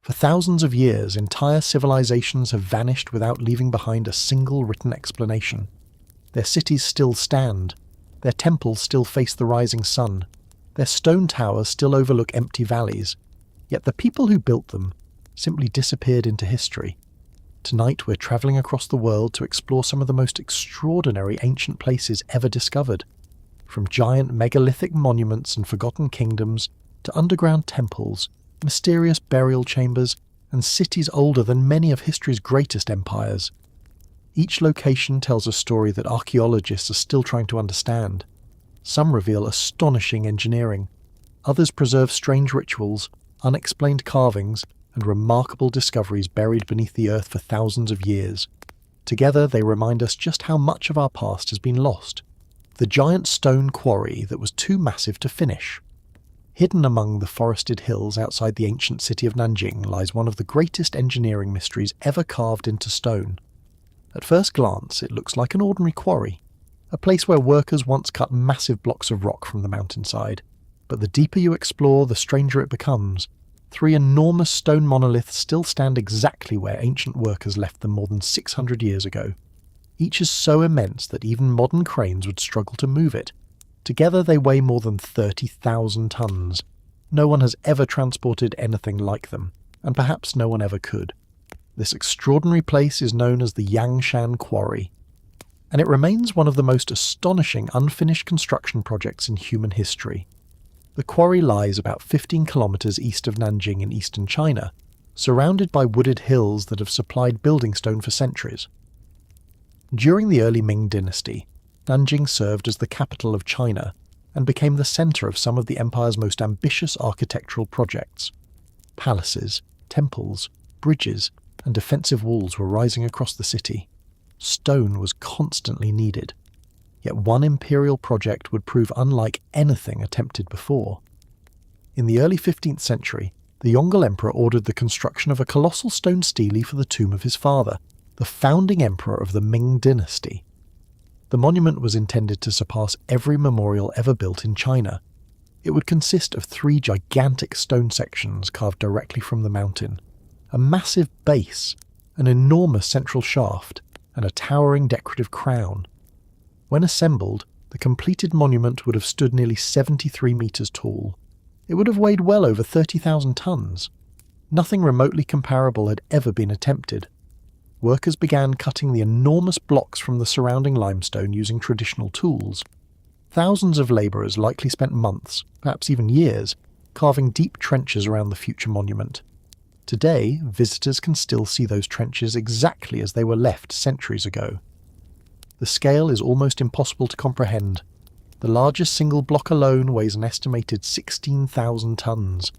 For thousands of years, entire civilizations have vanished without leaving behind a single written explanation. Their cities still stand, their temples still face the rising sun, their stone towers still overlook empty valleys, yet the people who built them simply disappeared into history. Tonight we're travelling across the world to explore some of the most extraordinary ancient places ever discovered, from giant megalithic monuments and forgotten kingdoms to underground temples, mysterious burial chambers, and cities older than many of history's greatest empires. Each location tells a story that archaeologists are still trying to understand. Some reveal astonishing engineering, others preserve strange rituals, unexplained carvings, and remarkable discoveries buried beneath the earth for thousands of years. Together they remind us just how much of our past has been lost. The giant stone quarry that was too massive to finish. Hidden among the forested hills outside the ancient city of Nanjing lies one of the greatest engineering mysteries ever carved into stone. At first glance, it looks like an ordinary quarry, a place where workers once cut massive blocks of rock from the mountainside. But the deeper you explore, the stranger it becomes. 3 enormous stone monoliths still stand exactly where ancient workers left them more than 600 years ago. Each is so immense that even modern cranes would struggle to move it. Together they weigh more than 30,000 tons. No one has ever transported anything like them, and perhaps no one ever could. This extraordinary place is known as the Yangshan Quarry, and it remains one of the most astonishing unfinished construction projects in human history. The quarry lies about 15 kilometers east of Nanjing in eastern China, surrounded by wooded hills that have supplied building stone for centuries. During the early Ming dynasty, Nanjing served as the capital of China and became the center of some of the empire's most ambitious architectural projects. Palaces, temples, bridges, and defensive walls were rising across the city. Stone was constantly needed. Yet one imperial project would prove unlike anything attempted before. In the early 15th century, the Yongle Emperor ordered the construction of a colossal stone stele for the tomb of his father, the founding emperor of the Ming dynasty. The monument was intended to surpass every memorial ever built in China. It would consist of 3 gigantic stone sections carved directly from the mountain, a massive base, an enormous central shaft, and a towering decorative crown. When assembled, the completed monument would have stood nearly 73 meters tall. It would have weighed well over 30,000 tons. Nothing remotely comparable had ever been attempted. Workers began cutting the enormous blocks from the surrounding limestone using traditional tools. Thousands of labourers likely spent months, perhaps even years, carving deep trenches around the future monument. Today, visitors can still see those trenches exactly as they were left centuries ago. The scale is almost impossible to comprehend. The largest single block alone weighs an estimated 16,000 tons.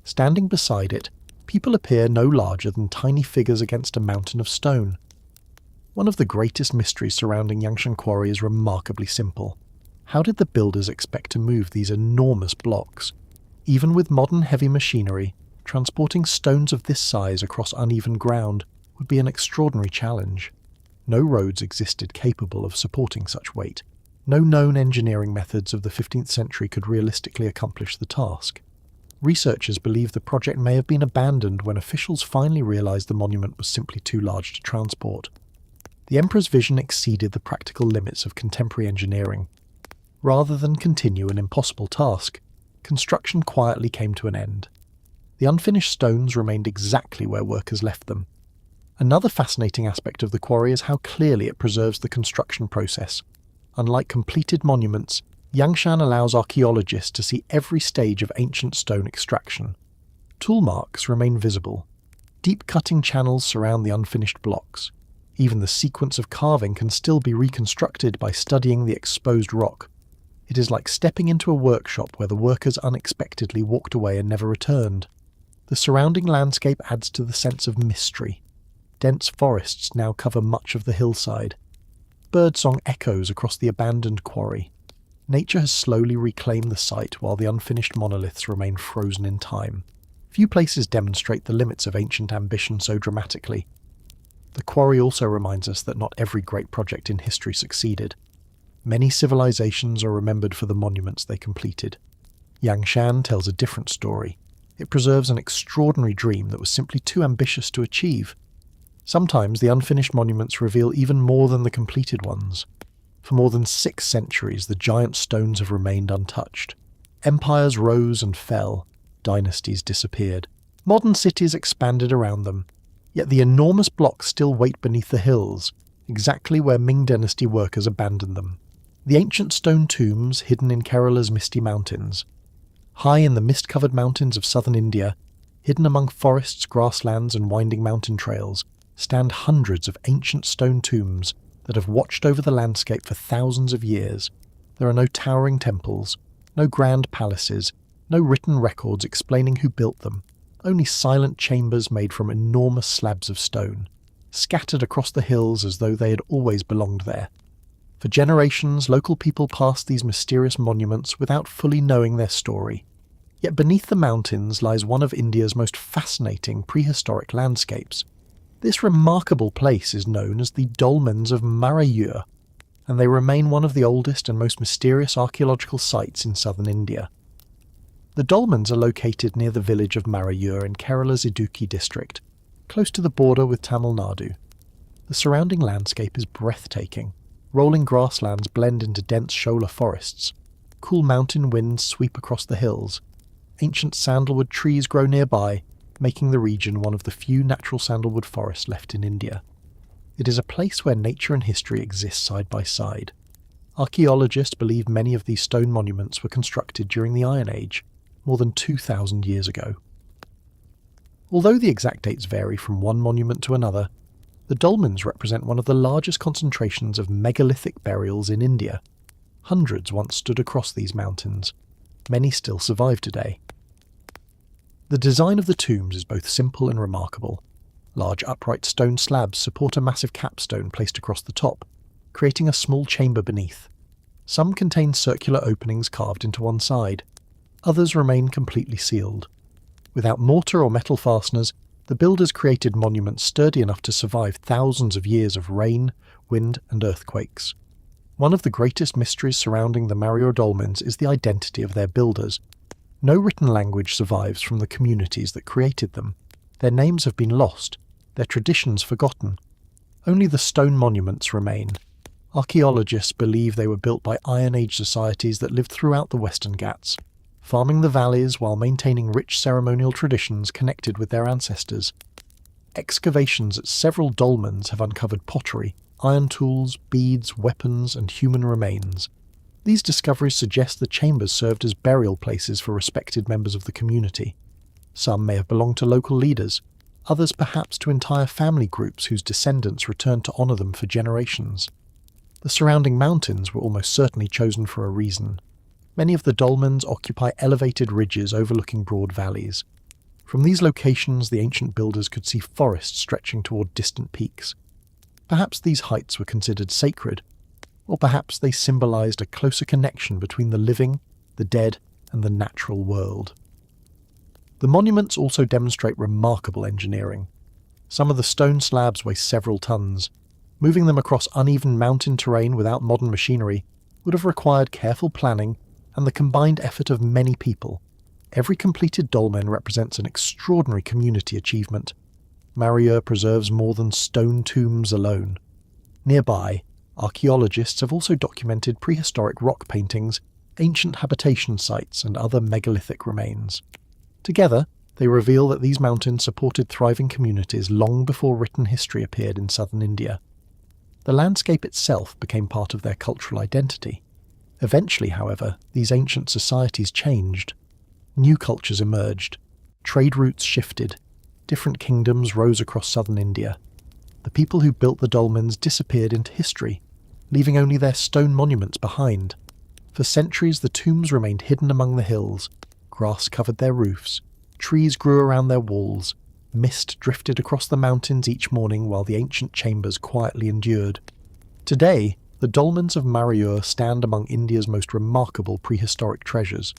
Standing beside it, people appear no larger than tiny figures against a mountain of stone. One of the greatest mysteries surrounding Yangshan Quarry is remarkably simple. How did the builders expect to move these enormous blocks? Even with modern heavy machinery, transporting stones of this size across uneven ground would be an extraordinary challenge. No roads existed capable of supporting such weight. No known engineering methods of the 15th century could realistically accomplish the task. Researchers believe the project may have been abandoned when officials finally realized the monument was simply too large to transport. The emperor's vision exceeded the practical limits of contemporary engineering. Rather than continue an impossible task, construction quietly came to an end. The unfinished stones remained exactly where workers left them. Another fascinating aspect of the quarry is how clearly it preserves the construction process. Unlike completed monuments, Yangshan allows archaeologists to see every stage of ancient stone extraction. Tool marks remain visible. Deep cutting channels surround the unfinished blocks. Even the sequence of carving can still be reconstructed by studying the exposed rock. It is like stepping into a workshop where the workers unexpectedly walked away and never returned. The surrounding landscape adds to the sense of mystery. Dense forests now cover much of the hillside. Birdsong echoes across the abandoned quarry. Nature has slowly reclaimed the site while the unfinished monoliths remain frozen in time. Few places demonstrate the limits of ancient ambition so dramatically. The quarry also reminds us that not every great project in history succeeded. Many civilizations are remembered for the monuments they completed. Yangshan tells a different story. It preserves an extraordinary dream that was simply too ambitious to achieve. Sometimes the unfinished monuments reveal even more than the completed ones. For more than 6 centuries, the giant stones have remained untouched. Empires rose and fell, dynasties disappeared. Modern cities expanded around them, yet the enormous blocks still wait beneath the hills, exactly where Ming Dynasty workers abandoned them. The ancient stone tombs hidden in Kerala's misty mountains. High in the mist-covered mountains of southern India, hidden among forests, grasslands and winding mountain trails, stand hundreds of ancient stone tombs that have watched over the landscape for thousands of years. There are no towering temples, no grand palaces, no written records explaining who built them, only silent chambers made from enormous slabs of stone, scattered across the hills as though they had always belonged there. For generations, local people passed these mysterious monuments without fully knowing their story. Yet beneath the mountains lies one of India's most fascinating prehistoric landscapes. This remarkable place is known as the Dolmens of Marayur, and they remain one of the oldest and most mysterious archaeological sites in southern India. The Dolmens are located near the village of Marayur in Kerala's Idukki district, close to the border with Tamil Nadu. The surrounding landscape is breathtaking. Rolling grasslands blend into dense shola forests. Cool mountain winds sweep across the hills. Ancient sandalwood trees grow nearby, making the region one of the few natural sandalwood forests left in India. It is a place where nature and history exist side by side. Archaeologists believe many of these stone monuments were constructed during the Iron Age, more than 2,000 years ago. Although the exact dates vary from one monument to another, the Dolmens represent one of the largest concentrations of megalithic burials in India. Hundreds once stood across these mountains. Many still survive today. The design of the tombs is both simple and remarkable. Large upright stone slabs support a massive capstone placed across the top, creating a small chamber beneath. Some contain circular openings carved into one side. Others remain completely sealed. Without mortar or metal fasteners, the builders created monuments sturdy enough to survive thousands of years of rain, wind and earthquakes. One of the greatest mysteries surrounding the Marayur Dolmens is the identity of their builders. No written language survives from the communities that created them. Their names have been lost, their traditions forgotten. Only the stone monuments remain. Archaeologists believe they were built by Iron Age societies that lived throughout the Western Ghats, farming the valleys while maintaining rich ceremonial traditions connected with their ancestors. Excavations at several dolmens have uncovered pottery, iron tools, beads, weapons, and human remains. These discoveries suggest the chambers served as burial places for respected members of the community. Some may have belonged to local leaders, others perhaps to entire family groups whose descendants returned to honour them for generations. The surrounding mountains were almost certainly chosen for a reason. Many of the dolmens occupy elevated ridges overlooking broad valleys. From these locations, the ancient builders could see forests stretching toward distant peaks. Perhaps these heights were considered sacred, or perhaps they symbolized a closer connection between the living, the dead, and the natural world. The monuments also demonstrate remarkable engineering. Some of the stone slabs weigh several tons. Moving them across uneven mountain terrain without modern machinery would have required careful planning and the combined effort of many people. Every completed dolmen represents an extraordinary community achievement. Marayur preserves more than stone tombs alone. Nearby, archaeologists have also documented prehistoric rock paintings, ancient habitation sites, and other megalithic remains. Together, they reveal that these mountains supported thriving communities long before written history appeared in southern India. The landscape itself became part of their cultural identity. Eventually, however, these ancient societies changed. New cultures emerged. Trade routes shifted. Different kingdoms rose across southern India. The people who built the dolmens disappeared into history, leaving only their stone monuments behind. For centuries, the tombs remained hidden among the hills. Grass covered their roofs. Trees grew around their walls. Mist drifted across the mountains each morning while the ancient chambers quietly endured. Today, the dolmens of Marayur stand among India's most remarkable prehistoric treasures.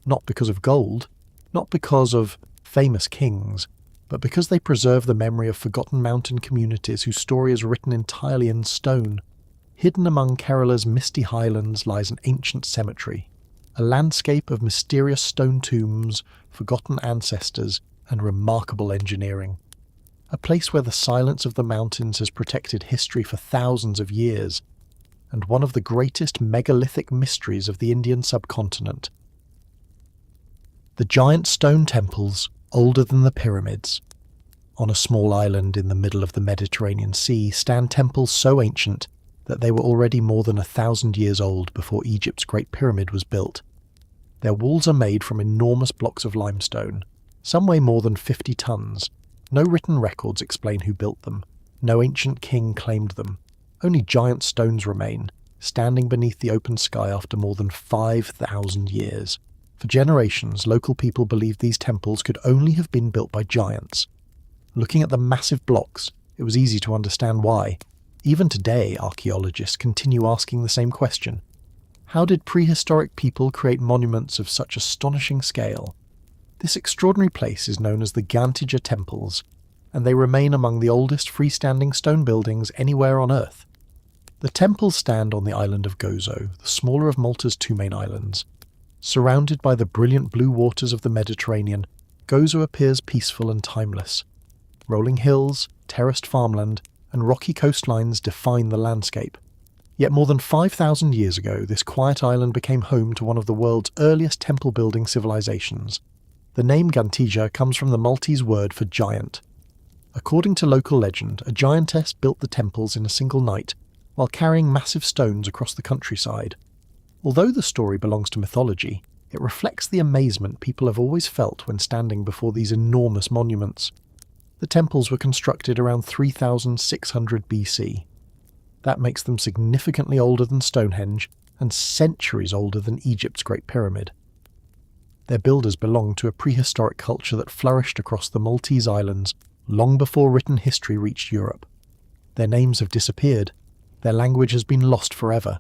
Not because of gold, not because of famous kings, but because they preserve the memory of forgotten mountain communities whose story is written entirely in stone. Hidden among Kerala's misty highlands lies an ancient cemetery, a landscape of mysterious stone tombs, forgotten ancestors, and remarkable engineering. A place where the silence of the mountains has protected history for thousands of years, and one of the greatest megalithic mysteries of the Indian subcontinent. The giant stone temples, older than the pyramids. On a small island in the middle of the Mediterranean Sea stand temples so ancient that they were already more than 1,000 years old before Egypt's Great Pyramid was built. Their walls are made from enormous blocks of limestone. Some weigh more than 50 tons. No written records explain who built them. No ancient king claimed them. Only giant stones remain, standing beneath the open sky after more than 5,000 years. For generations, local people believed these temples could only have been built by giants. Looking at the massive blocks, it was easy to understand why. Even today, archaeologists continue asking the same question. How did prehistoric people create monuments of such astonishing scale? This extraordinary place is known as the Gantija Temples, and they remain among the oldest freestanding stone buildings anywhere on Earth. The temples stand on the island of Gozo, the smaller of Malta's two main islands. Surrounded by the brilliant blue waters of the Mediterranean, Gozo appears peaceful and timeless. Rolling hills, terraced farmland, and rocky coastlines define the landscape. Yet more than 5,000 years ago, this quiet island became home to one of the world's earliest temple-building civilizations. The name Gantija comes from the Maltese word for giant. According to local legend, a giantess built the temples in a single night, while carrying massive stones across the countryside. Although the story belongs to mythology, it reflects the amazement people have always felt when standing before these enormous monuments. The temples were constructed around 3600 BC. That makes them significantly older than Stonehenge and centuries older than Egypt's Great Pyramid. Their builders belonged to a prehistoric culture that flourished across the Maltese islands long before written history reached Europe. Their names have disappeared, their language has been lost forever,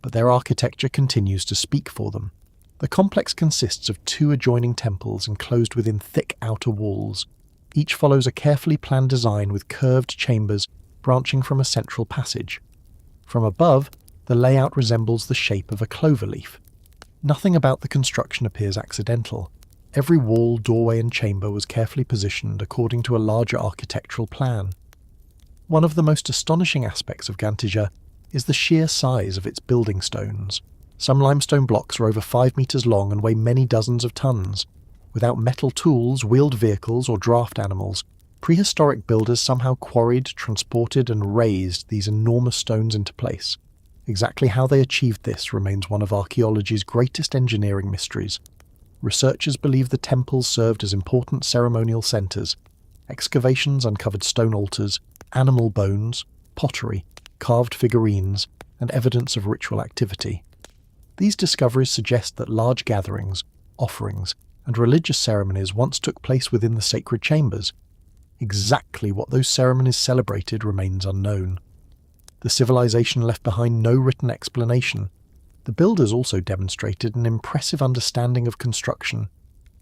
but their architecture continues to speak for them. The complex consists of two adjoining temples enclosed within thick outer walls. Each follows a carefully planned design with curved chambers branching from a central passage. From above, the layout resembles the shape of a clover leaf. Nothing about the construction appears accidental. Every wall, doorway and chamber was carefully positioned according to a larger architectural plan. One of the most astonishing aspects of Gantija is the sheer size of its building stones. Some limestone blocks are over 5 meters long and weigh many dozens of tons. Without metal tools, wheeled vehicles or draft animals, prehistoric builders somehow quarried, transported and raised these enormous stones into place. Exactly how they achieved this remains one of archaeology's greatest engineering mysteries. Researchers believe the temples served as important ceremonial centres. Excavations uncovered stone altars, animal bones, pottery, carved figurines, and evidence of ritual activity. These discoveries suggest that large gatherings, offerings, and religious ceremonies once took place within the sacred chambers. Exactly what those ceremonies celebrated remains unknown. The civilization left behind no written explanation. The builders also demonstrated an impressive understanding of construction.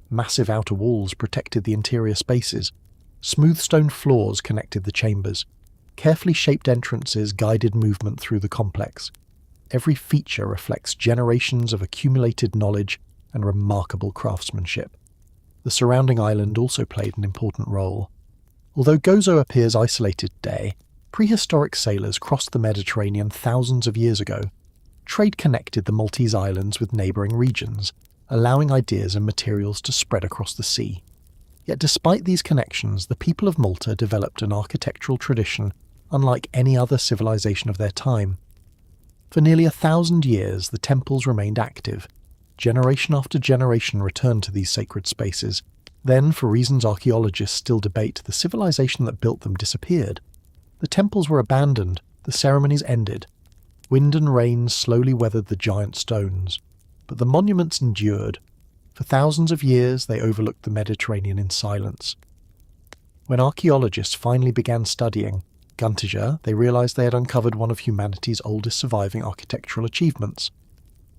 Massive outer walls protected the interior spaces. Smooth stone floors connected the chambers. Carefully shaped entrances guided movement through the complex. Every feature reflects generations of accumulated knowledge and remarkable craftsmanship. The surrounding island also played an important role. Although Gozo appears isolated today, prehistoric sailors crossed the Mediterranean thousands of years ago. Trade connected the Maltese islands with neighbouring regions, allowing ideas and materials to spread across the sea. Yet despite these connections, the people of Malta developed an architectural tradition unlike any other civilization of their time. For nearly 1,000 years, the temples remained active. Generation after generation returned to these sacred spaces. Then, for reasons archaeologists still debate, the civilization that built them disappeared. The temples were abandoned, the ceremonies ended. Wind and rain slowly weathered the giant stones, but the monuments endured. For thousands of years, they overlooked the Mediterranean in silence. When archaeologists finally began studying Gantija, they realized they had uncovered one of humanity's oldest surviving architectural achievements.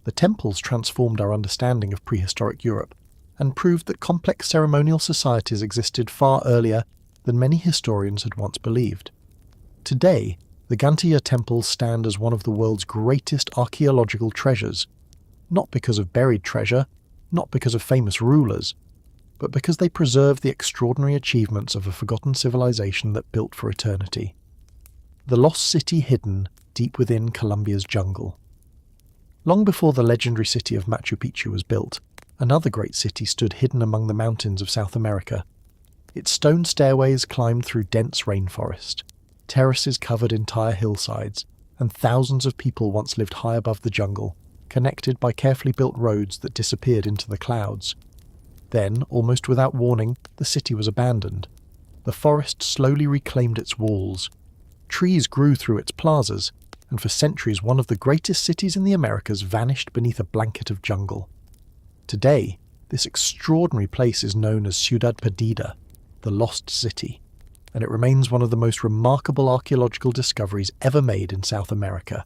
The temples transformed our understanding of prehistoric Europe and proved that complex ceremonial societies existed far earlier than many historians had once believed. Today, the Gantija temples stand as one of the world's greatest archaeological treasures. not because of buried treasure, not because of famous rulers, but because they preserve the extraordinary achievements of a forgotten civilization that built for eternity. The lost city hidden deep within Colombia's jungle. Long before the legendary city of Machu Picchu was built, another great city stood hidden among the mountains of South America. Its stone stairways climbed through dense rainforest. Terraces covered entire hillsides, and thousands of people once lived high above the jungle, connected by carefully built roads that disappeared into the clouds. Then, almost without warning, the city was abandoned. The forest slowly reclaimed its walls. Trees grew through its plazas, and for centuries one of the greatest cities in the Americas vanished beneath a blanket of jungle. Today, this extraordinary place is known as Ciudad Perdida, the Lost City, and it remains one of the most remarkable archaeological discoveries ever made in South America.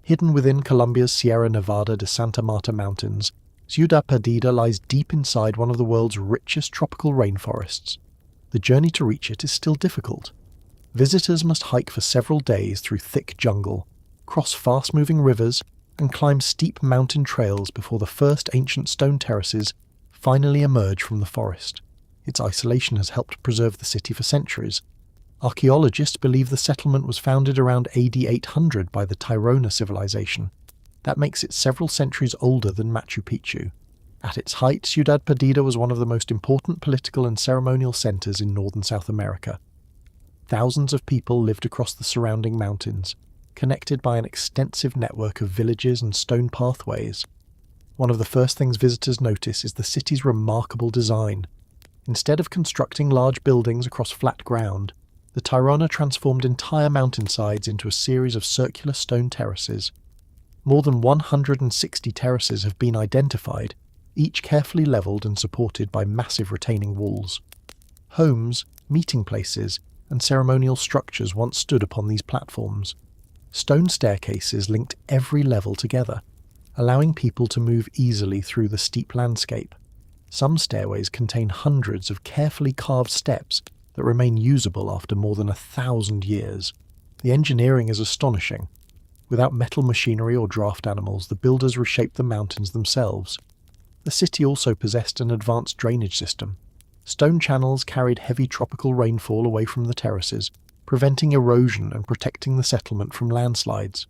Hidden within Colombia's Sierra Nevada de Santa Marta mountains, Ciudad Perdida lies deep inside one of the world's richest tropical rainforests. The journey to reach it is still difficult. Visitors must hike for several days through thick jungle, cross fast-moving rivers, and climb steep mountain trails before the first ancient stone terraces finally emerge from the forest. Its isolation has helped preserve the city for centuries. Archaeologists believe the settlement was founded around AD 800 by the Tairona civilization. That makes it several centuries older than Machu Picchu. At its height, Ciudad Perdida was one of the most important political and ceremonial centers in northern South America. Thousands of people lived across the surrounding mountains, connected by an extensive network of villages and stone pathways. One of the first things visitors notice is the city's remarkable design. Instead of constructing large buildings across flat ground, the Tairona transformed entire mountainsides into a series of circular stone terraces. More than 160 terraces have been identified, each carefully levelled and supported by massive retaining walls. Homes, meeting places, and ceremonial structures once stood upon these platforms. Stone staircases linked every level together, allowing people to move easily through the steep landscape. Some stairways contain hundreds of carefully carved steps that remain usable after more than 1,000 years. The engineering is astonishing. Without metal machinery or draft animals, the builders reshaped the mountains themselves. The city also possessed an advanced drainage system. Stone channels carried heavy tropical rainfall away from the terraces, preventing erosion and protecting the settlement from landslides.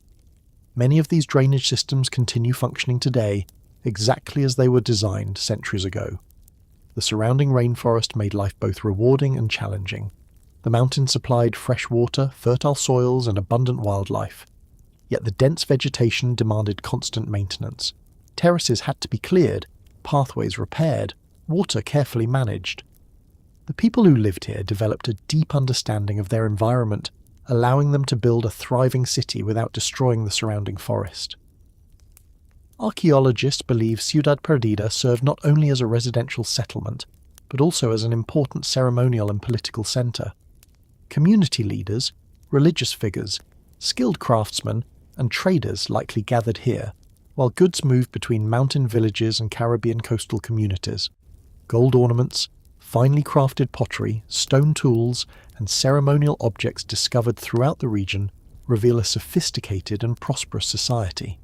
Many of these drainage systems continue functioning today, exactly as they were designed centuries ago. The surrounding rainforest made life both rewarding and challenging. The mountains supplied fresh water, fertile soils, and abundant wildlife. Yet the dense vegetation demanded constant maintenance. Terraces had to be cleared, pathways repaired, water carefully managed. The people who lived here developed a deep understanding of their environment, allowing them to build a thriving city without destroying the surrounding forest. Archaeologists believe Ciudad Perdida served not only as a residential settlement, but also as an important ceremonial and political centre. Community leaders, religious figures, skilled craftsmen, and traders likely gathered here, while goods moved between mountain villages and Caribbean coastal communities. Gold ornaments, finely crafted pottery, stone tools, and ceremonial objects discovered throughout the region reveal a sophisticated and prosperous society.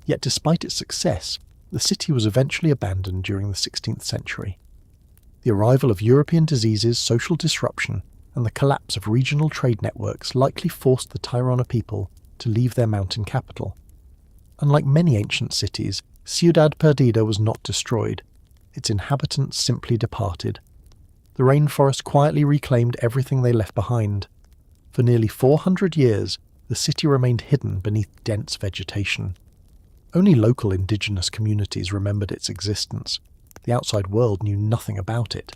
Yet despite its success, the city was eventually abandoned during the 16th century. The arrival of European diseases, social disruption, and the collapse of regional trade networks likely forced the Tairona people to leave their mountain capital. Unlike many ancient cities, Ciudad Perdida was not destroyed. Its inhabitants simply departed. The rainforest quietly reclaimed everything they left behind. For nearly 400 years, the city remained hidden beneath dense vegetation. Only local indigenous communities remembered its existence. The outside world knew nothing about it.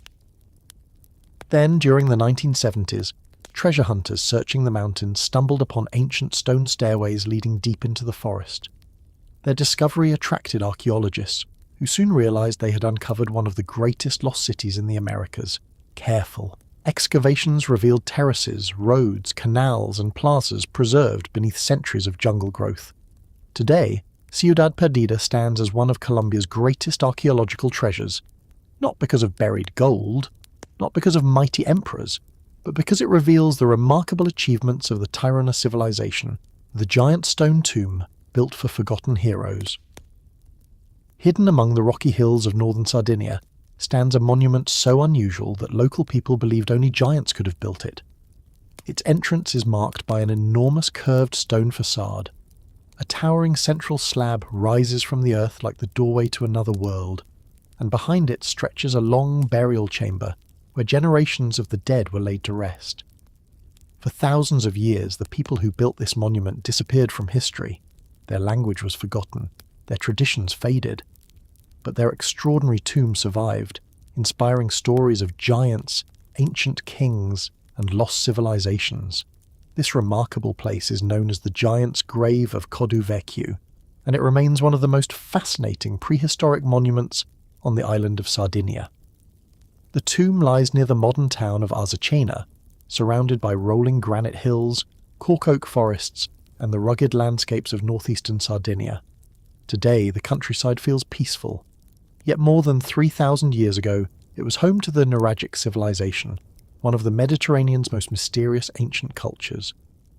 Then, during the 1970s, treasure hunters searching the mountains stumbled upon ancient stone stairways leading deep into the forest. Their discovery attracted archaeologists, who soon realized they had uncovered one of the greatest lost cities in the Americas. Careful. Excavations revealed terraces, roads, canals, and plazas preserved beneath centuries of jungle growth. Today, Ciudad Perdida stands as one of Colombia's greatest archaeological treasures, not because of buried gold, not because of mighty emperors, but because it reveals the remarkable achievements of the Tairona civilization, the giant stone tomb built for forgotten heroes. Hidden among the rocky hills of northern Sardinia stands a monument so unusual that local people believed only giants could have built it. Its entrance is marked by an enormous curved stone facade. A towering central slab rises from the earth like the doorway to another world, and behind it stretches a long burial chamber where generations of the dead were laid to rest. For thousands of years, the people who built this monument disappeared from history. Their language was forgotten, their traditions faded. But their extraordinary tomb survived, inspiring stories of giants, ancient kings, and lost civilizations. This remarkable place is known as the Giant's Grave of Coduvecchio, and it remains one of the most fascinating prehistoric monuments on the island of Sardinia. The tomb lies near the modern town of Arzachena, surrounded by rolling granite hills, cork oak forests, and the rugged landscapes of northeastern Sardinia. Today, the countryside feels peaceful. Yet more than 3,000 years ago, it was home to the Nuragic civilization, one of the Mediterranean's most mysterious ancient cultures.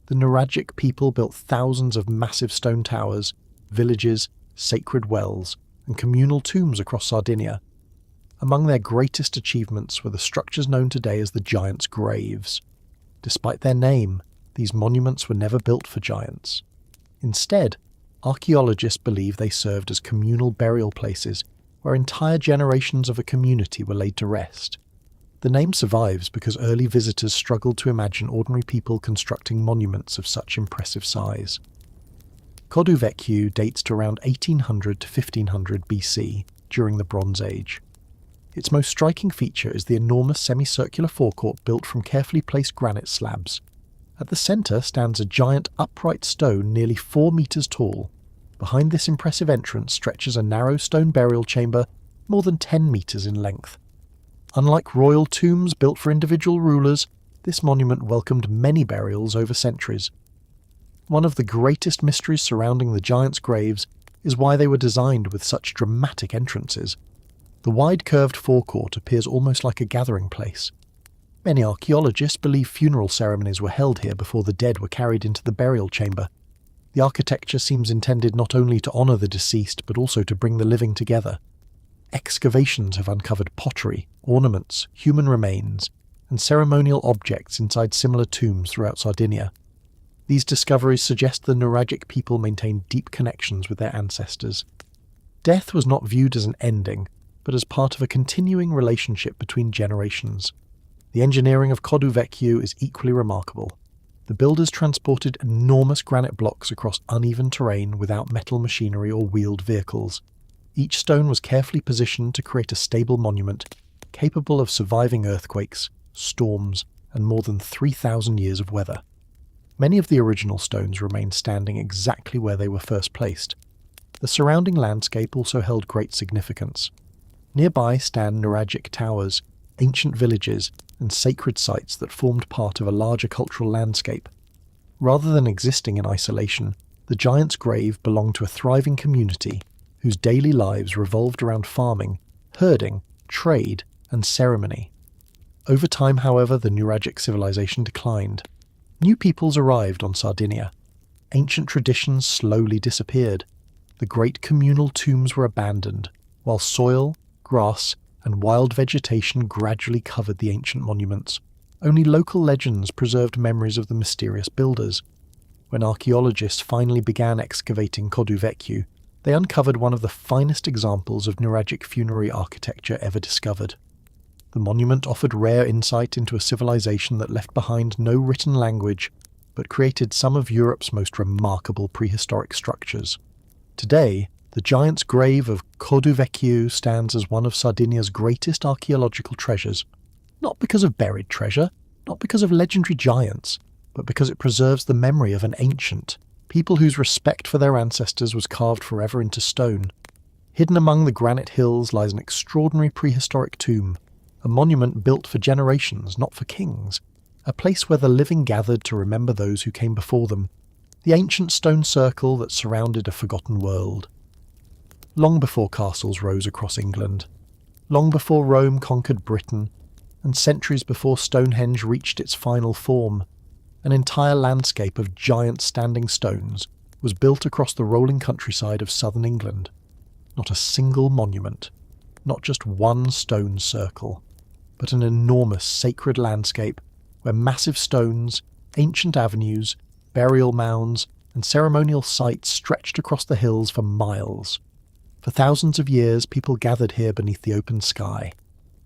The Nuragic people built thousands of massive stone towers, villages, sacred wells, and communal tombs across Sardinia. Among their greatest achievements were the structures known today as the Giants' Graves. Despite their name, these monuments were never built for giants. Instead, archaeologists believe they served as communal burial places where entire generations of a community were laid to rest. The name survives because early visitors struggled to imagine ordinary people constructing monuments of such impressive size. Coduvecchio dates to around 1800 to 1500 BC, during the Bronze Age. Its most striking feature is the enormous semicircular forecourt built from carefully placed granite slabs. At the centre stands a giant upright stone nearly 4 meters tall. Behind this impressive entrance stretches a narrow stone burial chamber more than 10 meters in length. Unlike royal tombs built for individual rulers, this monument welcomed many burials over centuries. One of the greatest mysteries surrounding the giants' graves is why they were designed with such dramatic entrances. The wide curved forecourt appears almost like a gathering place. Many archaeologists believe funeral ceremonies were held here before the dead were carried into the burial chamber. The architecture seems intended not only to honour the deceased but also to bring the living together. Excavations have uncovered pottery, ornaments, human remains, and ceremonial objects inside similar tombs throughout Sardinia. These discoveries suggest the Nuragic people maintained deep connections with their ancestors. Death was not viewed as an ending, but as part of a continuing relationship between generations. The engineering of Coduvecchio is equally remarkable. The builders transported enormous granite blocks across uneven terrain without metal machinery or wheeled vehicles. Each stone was carefully positioned to create a stable monument, capable of surviving earthquakes, storms, and more than 3,000 years of weather. Many of the original stones remain standing exactly where they were first placed. The surrounding landscape also held great significance. Nearby stand Nuragic towers, ancient villages, and sacred sites that formed part of a larger cultural landscape. Rather than existing in isolation, the Giant's Grave belonged to a thriving community whose daily lives revolved around farming, herding, trade, and ceremony. Over time, however, the Nuragic civilization declined. New peoples arrived on Sardinia. Ancient traditions slowly disappeared. The great communal tombs were abandoned, while soil, grass, and wild vegetation gradually covered the ancient monuments. Only local legends preserved memories of the mysterious builders. When archaeologists finally began excavating Coduvecchio, they uncovered one of the finest examples of Nuragic funerary architecture ever discovered. The monument offered rare insight into a civilization that left behind no written language, but created some of Europe's most remarkable prehistoric structures. Today, the Giant's Grave of Coduvecchio stands as one of Sardinia's greatest archaeological treasures, not because of buried treasure, not because of legendary giants, but because it preserves the memory of an ancient people whose respect for their ancestors was carved forever into stone. Hidden among the granite hills lies an extraordinary prehistoric tomb, a monument built for generations, not for kings, a place where the living gathered to remember those who came before them, the ancient stone circle that surrounded a forgotten world. Long before castles rose across England, long before Rome conquered Britain, and centuries before Stonehenge reached its final form, an entire landscape of giant standing stones was built across the rolling countryside of southern England. Not a single monument, not just one stone circle, but an enormous sacred landscape where massive stones, ancient avenues, burial mounds, and ceremonial sites stretched across the hills for miles. For thousands of years, people gathered here beneath the open sky.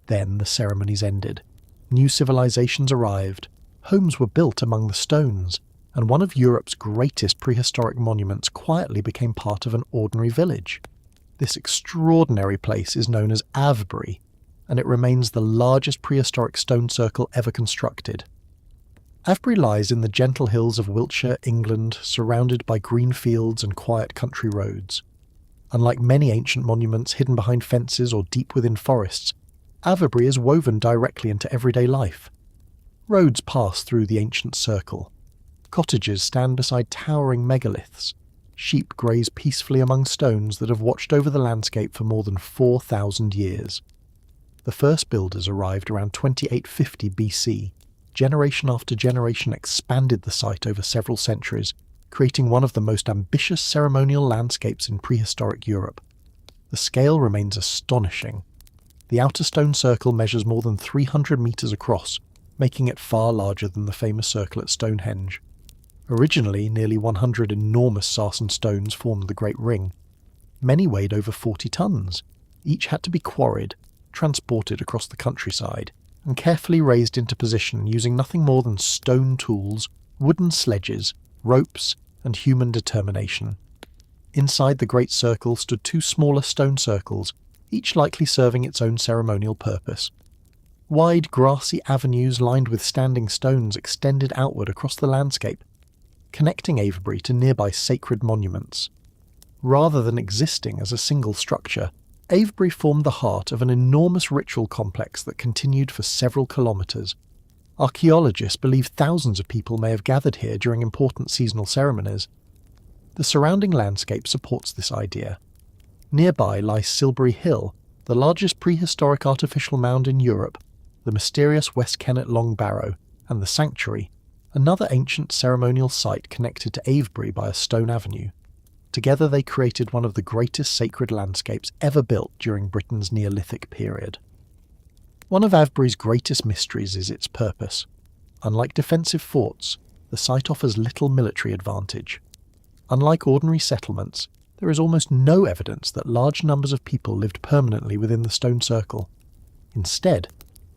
Then the ceremonies ended. New civilizations arrived, homes were built among the stones, and one of Europe's greatest prehistoric monuments quietly became part of an ordinary village. This extraordinary place is known as Avebury, and it remains the largest prehistoric stone circle ever constructed. Avebury lies in the gentle hills of Wiltshire, England, surrounded by green fields and quiet country roads. Unlike many ancient monuments hidden behind fences or deep within forests, Avebury is woven directly into everyday life. Roads pass through the ancient circle. Cottages stand beside towering megaliths. Sheep graze peacefully among stones that have watched over the landscape for more than 4,000 years. The first builders arrived around 2850 BC. Generation after generation expanded the site over several centuries, creating one of the most ambitious ceremonial landscapes in prehistoric Europe. The scale remains astonishing. The outer stone circle measures more than 300 metres across, making it far larger than the famous circle at Stonehenge. Originally, nearly 100 enormous sarsen stones formed the Great Ring. Many weighed over 40 tons. Each had to be quarried, transported across the countryside, and carefully raised into position using nothing more than stone tools, wooden sledges, ropes, and human determination. Inside the great circle stood two smaller stone circles, each likely serving its own ceremonial purpose. Wide grassy avenues lined with standing stones extended outward across the landscape, connecting Avebury to nearby sacred monuments. Rather than existing as a single structure, Avebury formed the heart of an enormous ritual complex that continued for several kilometres. Archaeologists believe thousands of people may have gathered here during important seasonal ceremonies. The surrounding landscape supports this idea. Nearby lies Silbury Hill, the largest prehistoric artificial mound in Europe, the mysterious West Kennet Long Barrow, and the Sanctuary, another ancient ceremonial site connected to Avebury by a stone avenue. Together they created one of the greatest sacred landscapes ever built during Britain's Neolithic period. One of Avebury's greatest mysteries is its purpose. Unlike defensive forts, the site offers little military advantage. Unlike ordinary settlements, there is almost no evidence that large numbers of people lived permanently within the stone circle. Instead,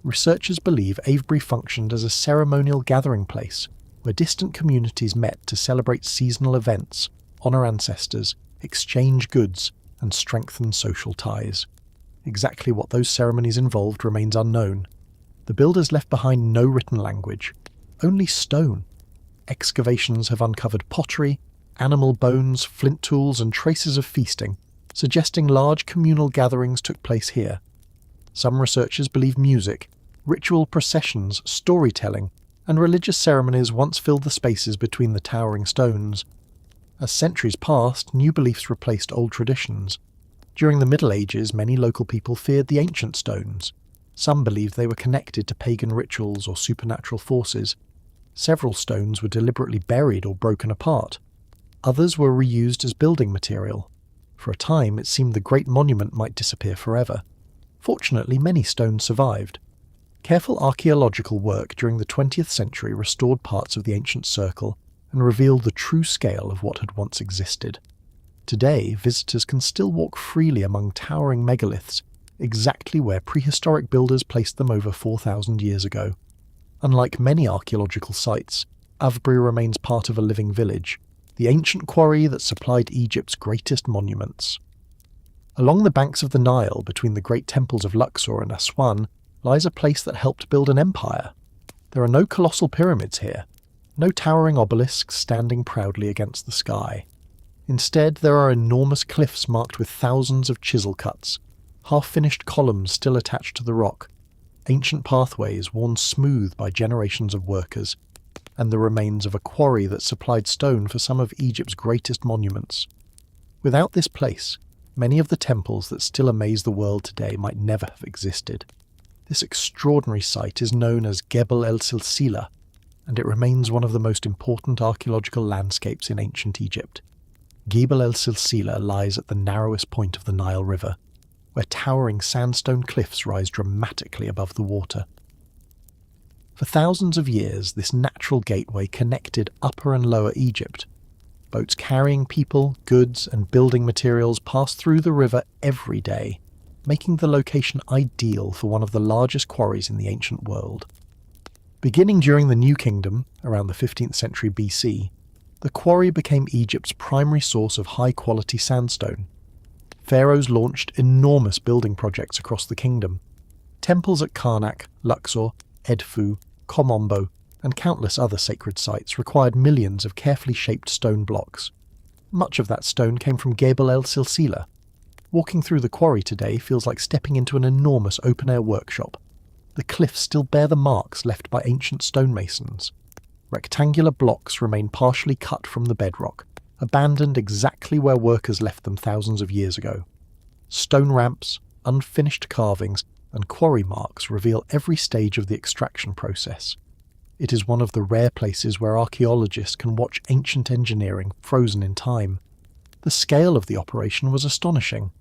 researchers believe Avebury functioned as a ceremonial gathering place where distant communities met to celebrate seasonal events, honour ancestors, exchange goods, and strengthen social ties. Exactly what those ceremonies involved remains unknown. The builders left behind no written language, only stone. Excavations have uncovered pottery, animal bones, flint tools, and traces of feasting, suggesting large communal gatherings took place here. Some researchers believe music, ritual processions, storytelling, and religious ceremonies once filled the spaces between the towering stones. As centuries passed, new beliefs replaced old traditions. During the Middle Ages, many local people feared the ancient stones. Some believed they were connected to pagan rituals or supernatural forces. Several stones were deliberately buried or broken apart. Others were reused as building material. For a time, it seemed the great monument might disappear forever. Fortunately, many stones survived. Careful archaeological work during the 20th century restored parts of the ancient circle and revealed the true scale of what had once existed. Today, visitors can still walk freely among towering megaliths, exactly where prehistoric builders placed them over 4,000 years ago. Unlike many archaeological sites, Avebury remains part of a living village, the ancient quarry that supplied Egypt's greatest monuments. Along the banks of the Nile, between the great temples of Luxor and Aswan, lies a place that helped build an empire. There are no colossal pyramids here, no towering obelisks standing proudly against the sky. Instead, there are enormous cliffs marked with thousands of chisel cuts, half-finished columns still attached to the rock, ancient pathways worn smooth by generations of workers, and the remains of a quarry that supplied stone for some of Egypt's greatest monuments. Without this place, many of the temples that still amaze the world today might never have existed. This extraordinary site is known as Gebel el-Silsila, and it remains one of the most important archaeological landscapes in ancient Egypt. Gebel el-Silsila lies at the narrowest point of the Nile River, where towering sandstone cliffs rise dramatically above the water. For thousands of years, this natural gateway connected Upper and Lower Egypt. Boats carrying people, goods, and building materials passed through the river every day, making the location ideal for one of the largest quarries in the ancient world. Beginning during the New Kingdom, around the 15th century BC, the quarry became Egypt's primary source of high-quality sandstone. Pharaohs launched enormous building projects across the kingdom. Temples at Karnak, Luxor, Edfu, Kom Ombo, and countless other sacred sites required millions of carefully shaped stone blocks. Much of that stone came from Gebel el-Silsila. Walking through the quarry today feels like stepping into an enormous open-air workshop. The cliffs still bear the marks left by ancient stonemasons. Rectangular blocks remain partially cut from the bedrock, abandoned exactly where workers left them thousands of years ago. Stone ramps, unfinished carvings, and quarry marks reveal every stage of the extraction process. It is one of the rare places where archaeologists can watch ancient engineering frozen in time. The scale of the operation was astonishing.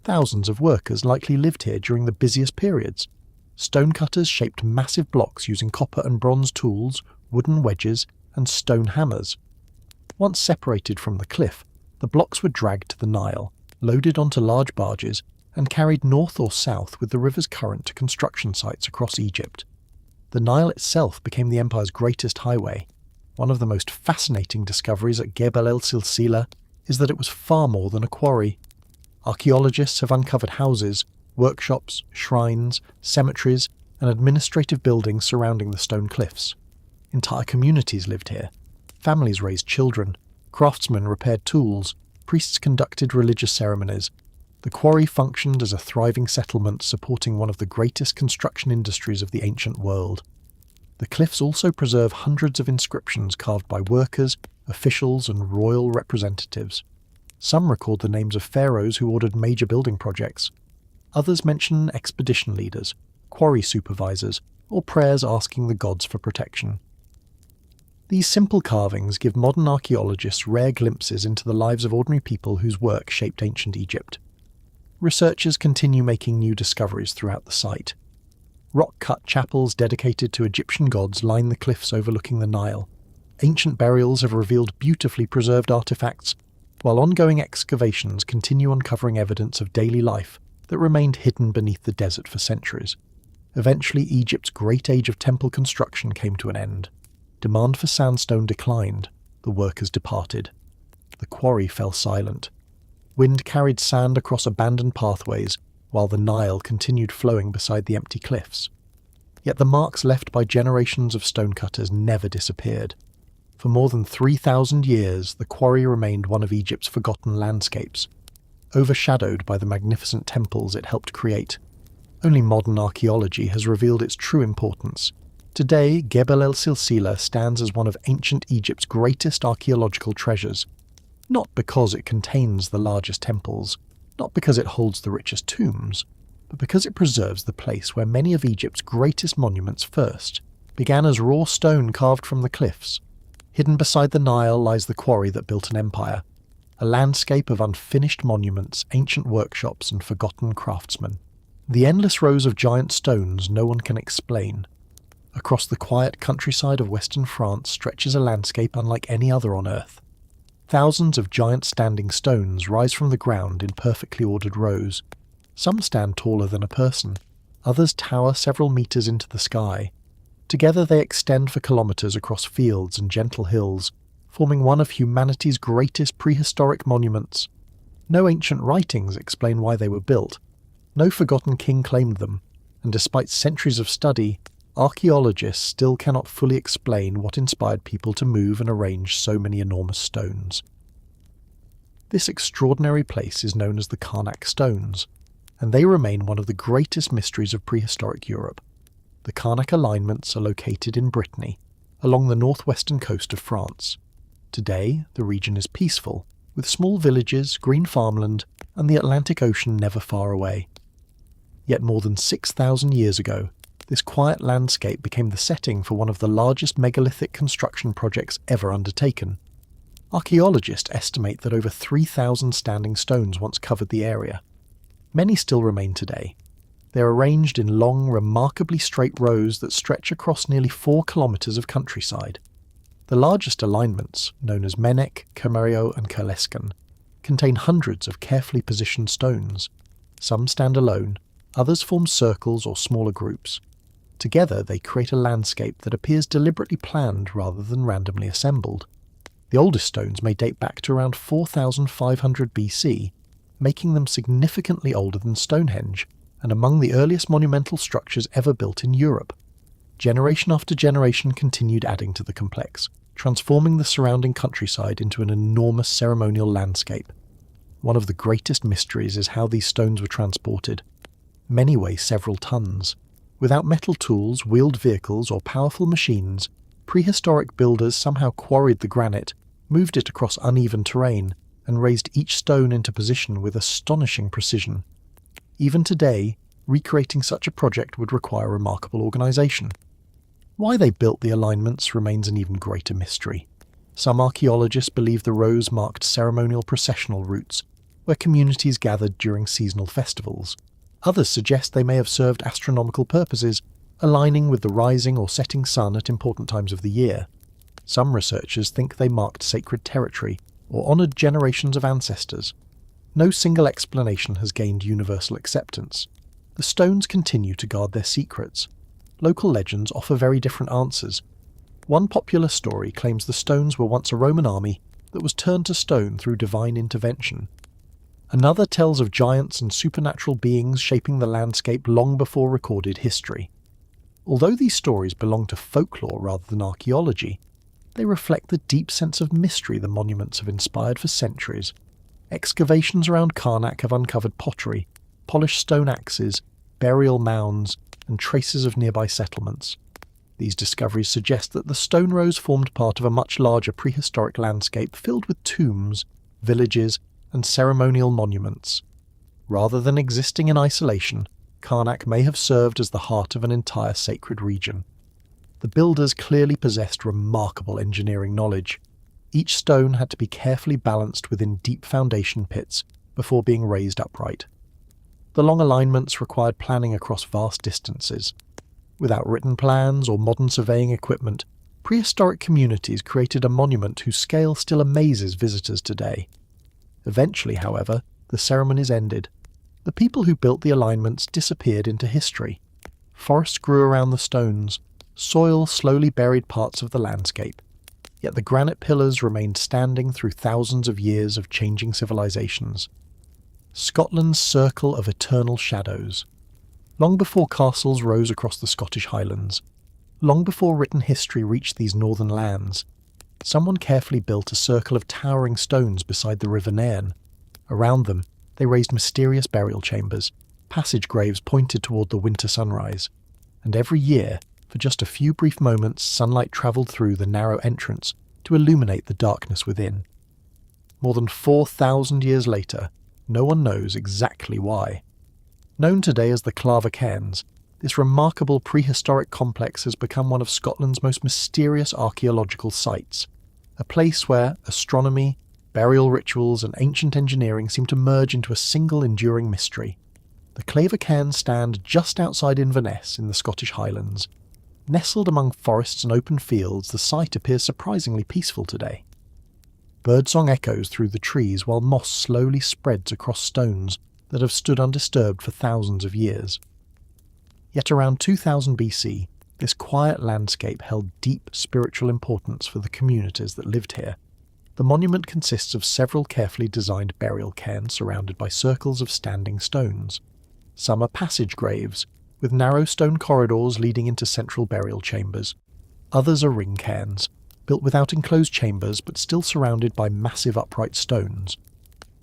Thousands of workers likely lived here during the busiest periods. Stonecutters shaped massive blocks using copper and bronze tools, wooden wedges, and stone hammers. Once separated from the cliff, the blocks were dragged to the Nile, loaded onto large barges, and carried north or south with the river's current to construction sites across Egypt. The Nile itself became the empire's greatest highway. One of the most fascinating discoveries at Gebel el-Silsila is that it was far more than a quarry. Archaeologists have uncovered houses, workshops, shrines, cemeteries, and administrative buildings surrounding the stone cliffs. Entire communities lived here. Families raised children, craftsmen repaired tools, priests conducted religious ceremonies. The quarry functioned as a thriving settlement supporting one of the greatest construction industries of the ancient world. The cliffs also preserve hundreds of inscriptions carved by workers, officials, and royal representatives. Some record the names of pharaohs who ordered major building projects. Others mention expedition leaders, quarry supervisors, or prayers asking the gods for protection. These simple carvings give modern archaeologists rare glimpses into the lives of ordinary people whose work shaped ancient Egypt. Researchers continue making new discoveries throughout the site. Rock-cut chapels dedicated to Egyptian gods line the cliffs overlooking the Nile. Ancient burials have revealed beautifully preserved artifacts, while ongoing excavations continue uncovering evidence of daily life that remained hidden beneath the desert for centuries. Eventually, Egypt's great age of temple construction came to an end. Demand for sandstone declined. The workers departed. The quarry fell silent. Wind carried sand across abandoned pathways, while the Nile continued flowing beside the empty cliffs. Yet the marks left by generations of stonecutters never disappeared. For more than 3,000 years, the quarry remained one of Egypt's forgotten landscapes, overshadowed by the magnificent temples it helped create. Only modern archaeology has revealed its true importance. Today, Gebel el-Silsila stands as one of ancient Egypt's greatest archaeological treasures. Not because it contains the largest temples, not because it holds the richest tombs, but because it preserves the place where many of Egypt's greatest monuments first began as raw stone carved from the cliffs. Hidden beside the Nile lies the quarry that built an empire, a landscape of unfinished monuments, ancient workshops, and forgotten craftsmen. The endless rows of giant stones no one can explain. Across the quiet countryside of western France stretches a landscape unlike any other on Earth. Thousands of giant standing stones rise from the ground in perfectly ordered rows. Some stand taller than a person, others tower several meters into the sky. Together they extend for kilometers across fields and gentle hills, forming one of humanity's greatest prehistoric monuments. No ancient writings explain why they were built. No forgotten king claimed them, and despite centuries of study, archaeologists still cannot fully explain what inspired people to move and arrange so many enormous stones. This extraordinary place is known as the Carnac Stones, and they remain one of the greatest mysteries of prehistoric Europe. The Carnac alignments are located in Brittany, along the northwestern coast of France. Today, the region is peaceful, with small villages, green farmland, and the Atlantic Ocean never far away. Yet more than 6,000 years ago, this quiet landscape became the setting for one of the largest megalithic construction projects ever undertaken. Archaeologists estimate that over 3,000 standing stones once covered the area. Many still remain today. They are arranged in long, remarkably straight rows that stretch across nearly 4 kilometres of countryside. The largest alignments, known as Menek, Kemerio and Kerleskan, contain hundreds of carefully positioned stones. Some stand alone, others form circles or smaller groups. Together they create a landscape that appears deliberately planned rather than randomly assembled. The oldest stones may date back to around 4,500 BC, making them significantly older than Stonehenge, and among the earliest monumental structures ever built in Europe. Generation after generation continued adding to the complex, transforming the surrounding countryside into an enormous ceremonial landscape. One of the greatest mysteries is how these stones were transported. Many weigh several tons. Without metal tools, wheeled vehicles, or powerful machines, prehistoric builders somehow quarried the granite, moved it across uneven terrain, and raised each stone into position with astonishing precision. Even today, recreating such a project would require remarkable organisation. Why they built the alignments remains an even greater mystery. Some archaeologists believe the rows marked ceremonial processional routes, where communities gathered during seasonal festivals. Others suggest they may have served astronomical purposes, aligning with the rising or setting sun at important times of the year. Some researchers think they marked sacred territory or honoured generations of ancestors. No single explanation has gained universal acceptance. The stones continue to guard their secrets. Local legends offer very different answers. One popular story claims the stones were once a Roman army that was turned to stone through divine intervention. Another tells of giants and supernatural beings shaping the landscape long before recorded history. Although these stories belong to folklore rather than archaeology, they reflect the deep sense of mystery the monuments have inspired for centuries. Excavations around Carnac have uncovered pottery, polished stone axes, burial mounds, and traces of nearby settlements. These discoveries suggest that the stone rows formed part of a much larger prehistoric landscape filled with tombs, villages, and ceremonial monuments. Rather than existing in isolation, Carnac may have served as the heart of an entire sacred region. The builders clearly possessed remarkable engineering knowledge. Each stone had to be carefully balanced within deep foundation pits before being raised upright. The long alignments required planning across vast distances. Without written plans or modern surveying equipment, prehistoric communities created a monument whose scale still amazes visitors today. Eventually, however, the ceremonies ended. The people who built the alignments disappeared into history. Forests grew around the stones. Soil slowly buried parts of the landscape. Yet the granite pillars remained standing through thousands of years of changing civilizations. Scotland's circle of eternal shadows. Long before castles rose across the Scottish Highlands, long before written history reached these northern lands, someone carefully built a circle of towering stones beside the River Nairn. Around them, they raised mysterious burial chambers. Passage graves pointed toward the winter sunrise. And every year, for just a few brief moments, sunlight travelled through the narrow entrance to illuminate the darkness within. More than 4,000 years later, no one knows exactly why. Known today as the Clava Cairns, this remarkable prehistoric complex has become one of Scotland's most mysterious archaeological sites, a place where astronomy, burial rituals and ancient engineering seem to merge into a single enduring mystery. The Clava Cairns stand just outside Inverness in the Scottish Highlands. Nestled among forests and open fields, the site appears surprisingly peaceful today. Birdsong echoes through the trees while moss slowly spreads across stones that have stood undisturbed for thousands of years. Yet around 2000 BC, this quiet landscape held deep spiritual importance for the communities that lived here. The monument consists of several carefully designed burial cairns surrounded by circles of standing stones. Some are passage graves, with narrow stone corridors leading into central burial chambers. Others are ring cairns, built without enclosed chambers but still surrounded by massive upright stones.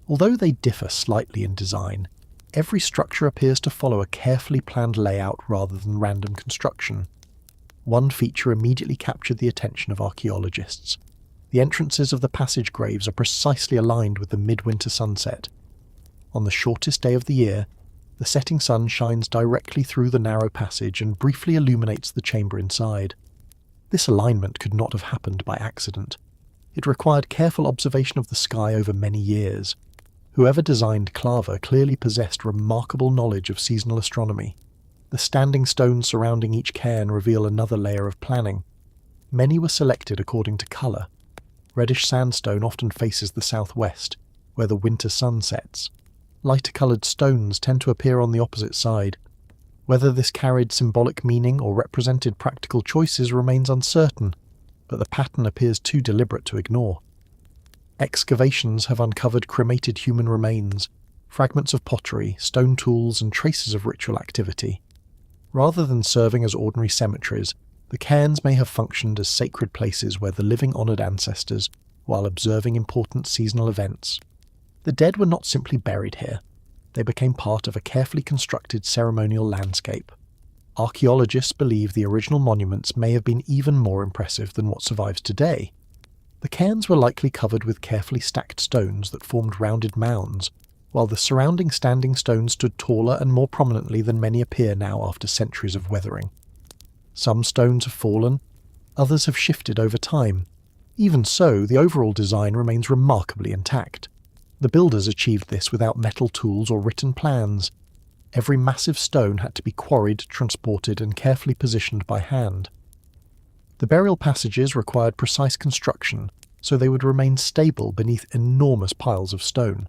Although they differ slightly in design, every structure appears to follow a carefully planned layout rather than random construction. One feature immediately captured the attention of archaeologists. The entrances of the passage graves are precisely aligned with the midwinter sunset. On the shortest day of the year, the setting sun shines directly through the narrow passage and briefly illuminates the chamber inside. This alignment could not have happened by accident. It required careful observation of the sky over many years. Whoever designed Clava clearly possessed remarkable knowledge of seasonal astronomy. The standing stones surrounding each cairn reveal another layer of planning. Many were selected according to colour. Reddish sandstone often faces the southwest, where the winter sun sets. Lighter-coloured stones tend to appear on the opposite side. Whether this carried symbolic meaning or represented practical choices remains uncertain, but the pattern appears too deliberate to ignore. Excavations have uncovered cremated human remains, fragments of pottery, stone tools, and traces of ritual activity. Rather than serving as ordinary cemeteries, the cairns may have functioned as sacred places where the living honoured ancestors while observing important seasonal events. The dead were not simply buried here. They became part of a carefully constructed ceremonial landscape. Archaeologists believe the original monuments may have been even more impressive than what survives today. The cairns were likely covered with carefully stacked stones that formed rounded mounds, while the surrounding standing stones stood taller and more prominently than many appear now after centuries of weathering. Some stones have fallen, others have shifted over time. Even so, the overall design remains remarkably intact. The builders achieved this without metal tools or written plans. Every massive stone had to be quarried, transported, and carefully positioned by hand. The burial passages required precise construction, so they would remain stable beneath enormous piles of stone.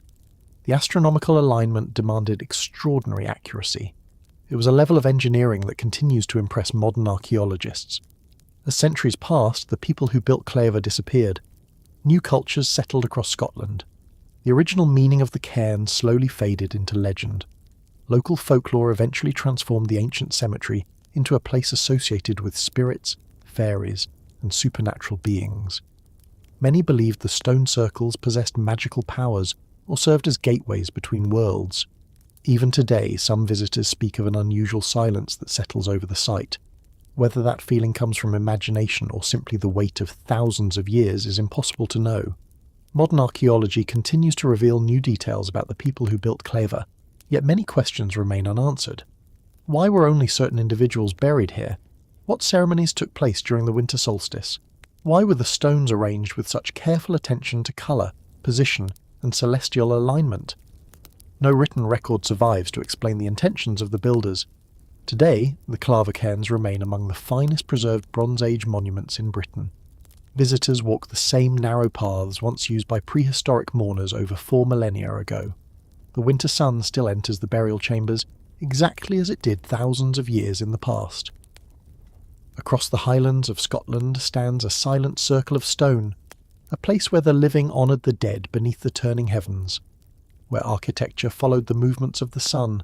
The astronomical alignment demanded extraordinary accuracy. It was a level of engineering that continues to impress modern archaeologists. As centuries passed, the people who built Clava disappeared. New cultures settled across Scotland. The original meaning of the cairn slowly faded into legend. Local folklore eventually transformed the ancient cemetery into a place associated with spirits, fairies, and supernatural beings. Many believed the stone circles possessed magical powers or served as gateways between worlds. Even today, some visitors speak of an unusual silence that settles over the site. Whether that feeling comes from imagination or simply the weight of thousands of years is impossible to know. Modern archaeology continues to reveal new details about the people who built Clava, yet many questions remain unanswered. Why were only certain individuals buried here? What ceremonies took place during the winter solstice? Why were the stones arranged with such careful attention to colour, position, and celestial alignment? No written record survives to explain the intentions of the builders. Today, the Clava cairns remain among the finest preserved Bronze Age monuments in Britain. Visitors walk the same narrow paths once used by prehistoric mourners over 4 millennia ago. The winter sun still enters the burial chambers exactly as it did thousands of years in the past. Across the highlands of Scotland stands a silent circle of stone, a place where the living honoured the dead beneath the turning heavens, where architecture followed the movements of the sun,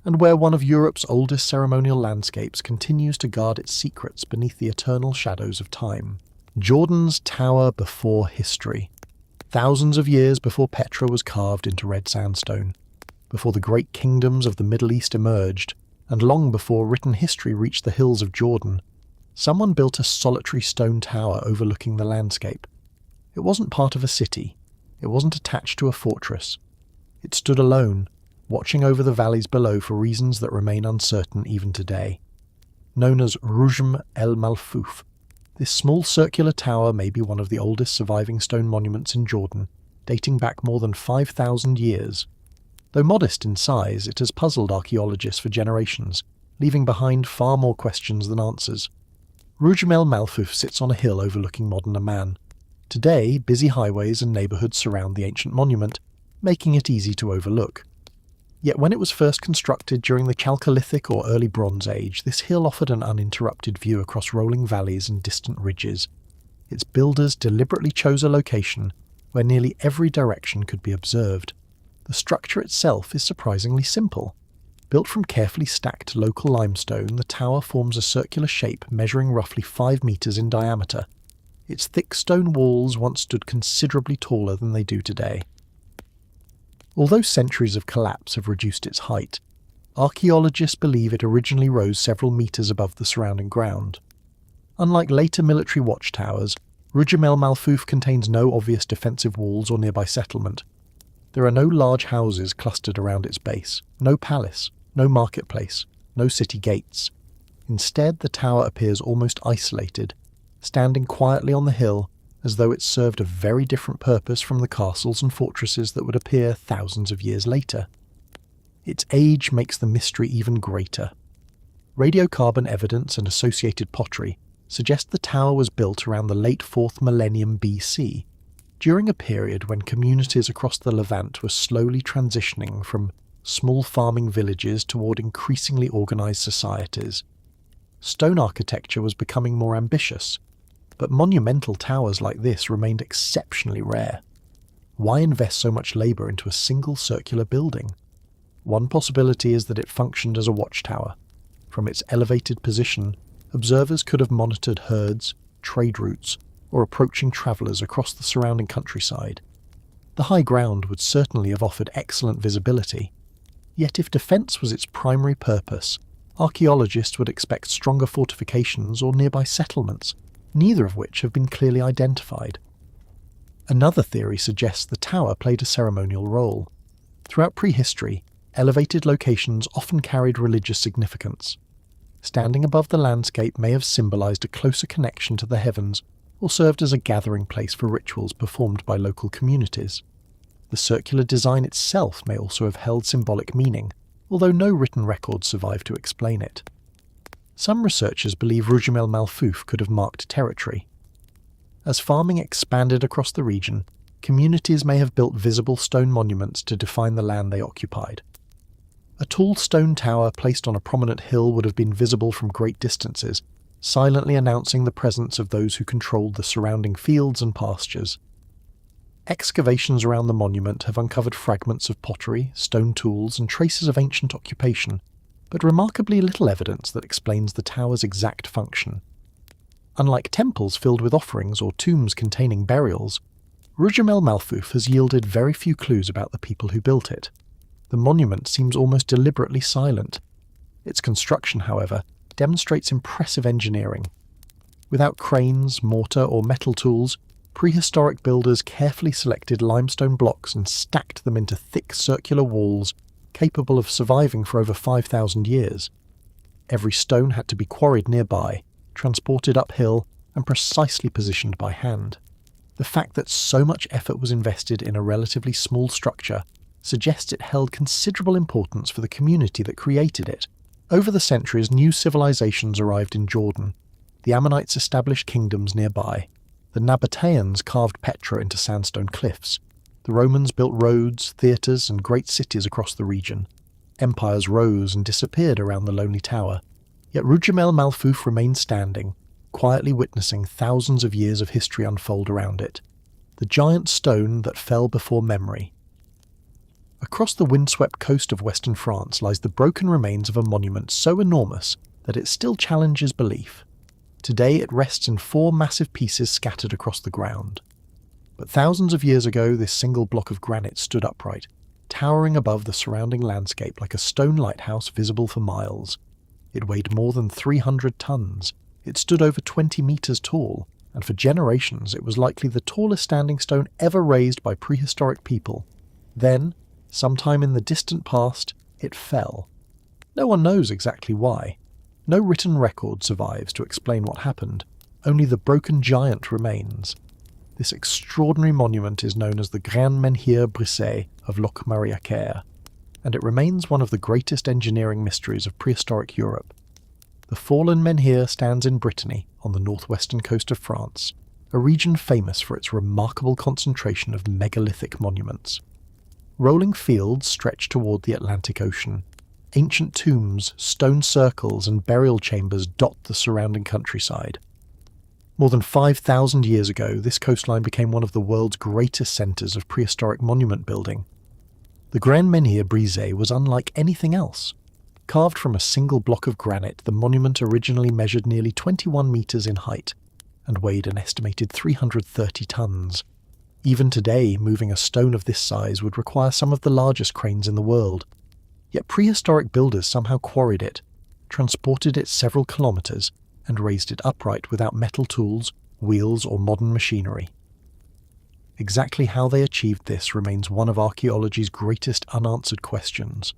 and where one of Europe's oldest ceremonial landscapes continues to guard its secrets beneath the eternal shadows of time. Jordan's Tower before history. Thousands of years before Petra was carved into red sandstone, before the great kingdoms of the Middle East emerged, and long before written history reached the hills of Jordan, someone built a solitary stone tower overlooking the landscape. It wasn't part of a city. It wasn't attached to a fortress. It stood alone, watching over the valleys below for reasons that remain uncertain even today. Known as Rujm el Malfouf, this small circular tower may be one of the oldest surviving stone monuments in Jordan, dating back more than 5,000 years. Though modest in size, it has puzzled archaeologists for generations, leaving behind far more questions than answers. Rujm el Malfouf sits on a hill overlooking modern Amman. Today, busy highways and neighbourhoods surround the ancient monument, making it easy to overlook. Yet when it was first constructed during the Chalcolithic or early Bronze Age, this hill offered an uninterrupted view across rolling valleys and distant ridges. Its builders deliberately chose a location where nearly every direction could be observed. The structure itself is surprisingly simple. Built from carefully stacked local limestone, the tower forms a circular shape measuring roughly 5 metres in diameter. Its thick stone walls once stood considerably taller than they do today. Although centuries of collapse have reduced its height, archaeologists believe it originally rose several metres above the surrounding ground. Unlike later military watchtowers, Rujm el Malfouf contains no obvious defensive walls or nearby settlement. There are no large houses clustered around its base, no palace, no marketplace, no city gates. Instead, the tower appears almost isolated, standing quietly on the hill as though it served a very different purpose from the castles and fortresses that would appear thousands of years later. Its age makes the mystery even greater. Radiocarbon evidence and associated pottery suggest the tower was built around the late 4th millennium BC, during a period when communities across the Levant were slowly transitioning from small farming villages toward increasingly organised societies. Stone architecture was becoming more ambitious, but monumental towers like this remained exceptionally rare. Why invest so much labour into a single circular building? One possibility is that it functioned as a watchtower. From its elevated position, observers could have monitored herds, trade routes, or approaching travellers across the surrounding countryside. The high ground would certainly have offered excellent visibility. Yet if defence was its primary purpose, archaeologists would expect stronger fortifications or nearby settlements, neither of which have been clearly identified. Another theory suggests the tower played a ceremonial role. Throughout prehistory, elevated locations often carried religious significance. Standing above the landscape may have symbolised a closer connection to the heavens or served as a gathering place for rituals performed by local communities. The circular design itself may also have held symbolic meaning, although no written records survive to explain it. Some researchers believe Rujimel Malfouf could have marked territory. As farming expanded across the region, communities may have built visible stone monuments to define the land they occupied. A tall stone tower placed on a prominent hill would have been visible from great distances, silently announcing the presence of those who controlled the surrounding fields and pastures. Excavations around the monument have uncovered fragments of pottery, stone tools, and traces of ancient occupation, but remarkably little evidence that explains the tower's exact function. Unlike temples filled with offerings or tombs containing burials, Rujimel Malfouf has yielded very few clues about the people who built it. The monument seems almost deliberately silent. Its construction, however, demonstrates impressive engineering. Without cranes, mortar, or metal tools, prehistoric builders carefully selected limestone blocks and stacked them into thick circular walls capable of surviving for over 5,000 years. Every stone had to be quarried nearby, transported uphill, and precisely positioned by hand. The fact that so much effort was invested in a relatively small structure suggests it held considerable importance for the community that created it. Over the centuries, new civilizations arrived in Jordan. The Ammonites established kingdoms nearby. The Nabateans carved Petra into sandstone cliffs. The Romans built roads, theatres, and great cities across the region. Empires rose and disappeared around the lonely tower. Yet Rujimel Malfouf remained standing, quietly witnessing thousands of years of history unfold around it. The giant stone that fell before memory. Across the windswept coast of western France lies the broken remains of a monument so enormous that it still challenges belief. Today it rests in 4 massive pieces scattered across the ground. But thousands of years ago this single block of granite stood upright, towering above the surrounding landscape like a stone lighthouse visible for miles. It weighed more than 300 tons. It stood over 20 metres tall, and for generations it was likely the tallest standing stone ever raised by prehistoric people. Then, sometime in the distant past, it fell. No one knows exactly why. No written record survives to explain what happened. Only the broken giant remains. This extraordinary monument is known as the Grand Menhir Brisé of Locmaria-Caire, and it remains one of the greatest engineering mysteries of prehistoric Europe. The fallen menhir stands in Brittany, on the northwestern coast of France, a region famous for its remarkable concentration of megalithic monuments. Rolling fields stretch toward the Atlantic Ocean. Ancient tombs, stone circles, and burial chambers dot the surrounding countryside. More than 5,000 years ago, this coastline became one of the world's greatest centres of prehistoric monument building. The Grand Menhir Brisé was unlike anything else. Carved from a single block of granite, the monument originally measured nearly 21 metres in height and weighed an estimated 330 tons. Even today, moving a stone of this size would require some of the largest cranes in the world. Yet prehistoric builders somehow quarried it, transported it several kilometres, and raised it upright without metal tools, wheels, or modern machinery. Exactly how they achieved this remains one of archaeology's greatest unanswered questions.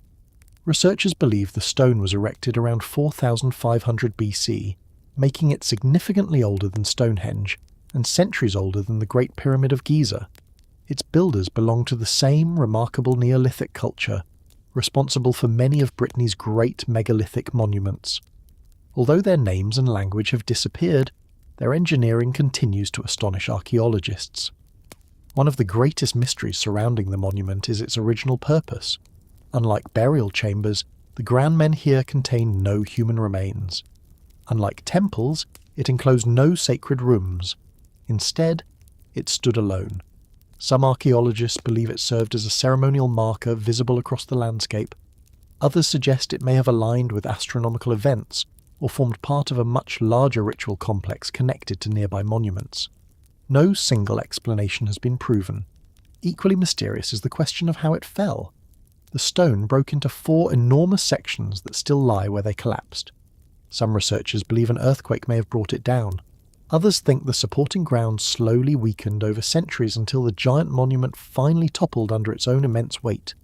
Researchers believe the stone was erected around 4,500 BC, making it significantly older than Stonehenge, and centuries older than the Great Pyramid of Giza. Its builders belong to the same remarkable Neolithic culture, responsible for many of Brittany's great megalithic monuments. Although their names and language have disappeared, their engineering continues to astonish archaeologists. One of the greatest mysteries surrounding the monument is its original purpose. Unlike burial chambers, the grand menhir contained no human remains. Unlike temples, it enclosed no sacred rooms. Instead, it stood alone. Some archaeologists believe it served as a ceremonial marker visible across the landscape. Others suggest it may have aligned with astronomical events or formed part of a much larger ritual complex connected to nearby monuments. No single explanation has been proven. Equally mysterious is the question of how it fell. The stone broke into 4 enormous sections that still lie where they collapsed. Some researchers believe an earthquake may have brought it down. Others think the supporting ground slowly weakened over centuries until the giant monument finally toppled under its own immense weight.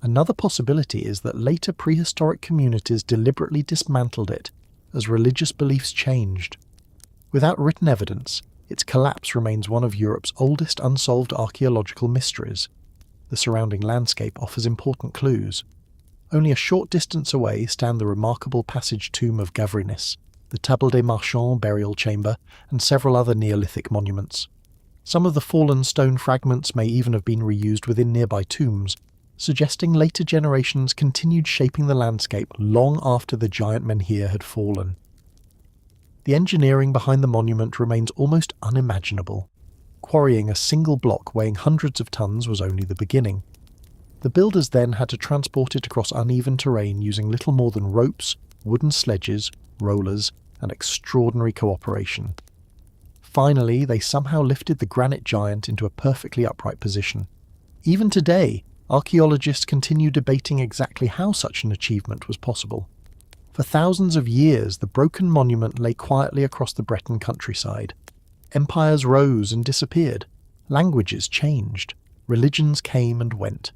Another possibility is that later prehistoric communities deliberately dismantled it as religious beliefs changed. Without written evidence, its collapse remains one of Europe's oldest unsolved archaeological mysteries. The surrounding landscape offers important clues. Only a short distance away stand the remarkable passage tomb of Gavrinis, the Table des Marchands burial chamber, and several other Neolithic monuments. Some of the fallen stone fragments may even have been reused within nearby tombs, suggesting later generations continued shaping the landscape long after the giant menhir had fallen. The engineering behind the monument remains almost unimaginable. Quarrying a single block weighing hundreds of tons was only the beginning. The builders then had to transport it across uneven terrain using little more than ropes, wooden sledges, rollers, and extraordinary cooperation. Finally, they somehow lifted the granite giant into a perfectly upright position. Even today, archaeologists continue debating exactly how such an achievement was possible. For thousands of years, the broken monument lay quietly across the Breton countryside. Empires rose and disappeared. Languages changed. Religions came and went.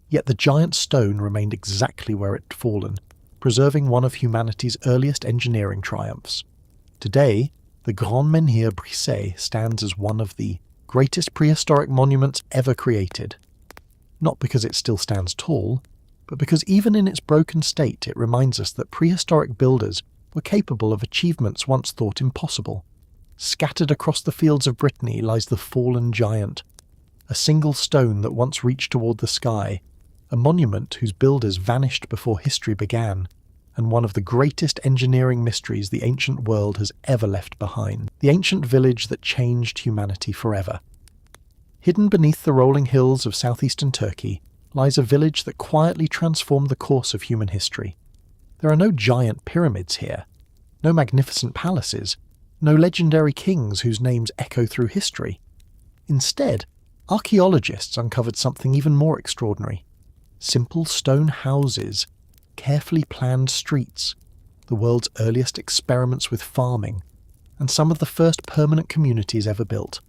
Yet the giant stone remained exactly where it had fallen, preserving one of humanity's earliest engineering triumphs. Today, the Grand Menhir Brisé stands as one of the greatest prehistoric monuments ever created. Not because it still stands tall, but because even in its broken state it reminds us that prehistoric builders were capable of achievements once thought impossible. Scattered across the fields of Brittany lies the fallen giant, a single stone that once reached toward the sky, a monument whose builders vanished before history began, and one of the greatest engineering mysteries the ancient world has ever left behind. The ancient village that changed humanity forever. Hidden beneath the rolling hills of southeastern Turkey lies a village that quietly transformed the course of human history. There are no giant pyramids here, no magnificent palaces, no legendary kings whose names echo through history. Instead, archaeologists uncovered something even more extraordinary. Simple stone houses, carefully planned streets, the world's earliest experiments with farming, and some of the first permanent communities ever built.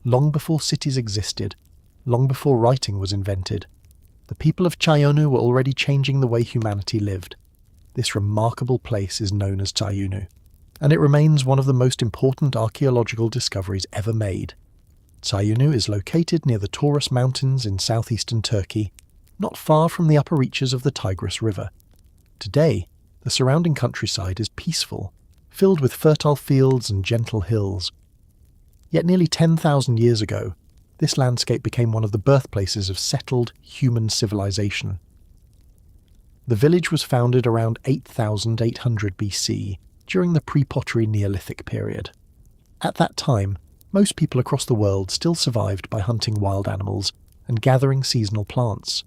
Long before cities existed, long before writing was invented, the people of Çayönü were already changing the way humanity lived. This remarkable place is known as Çayönü, and it remains one of the most important archaeological discoveries ever made. Çayönü is located near the Taurus Mountains in southeastern Turkey, not far from the upper reaches of the Tigris River. Today, the surrounding countryside is peaceful, filled with fertile fields and gentle hills. Yet nearly 10,000 years ago, this landscape became one of the birthplaces of settled human civilization. The village was founded around 8,800 BC, during the pre-pottery Neolithic period. At that time, most people across the world still survived by hunting wild animals and gathering seasonal plants.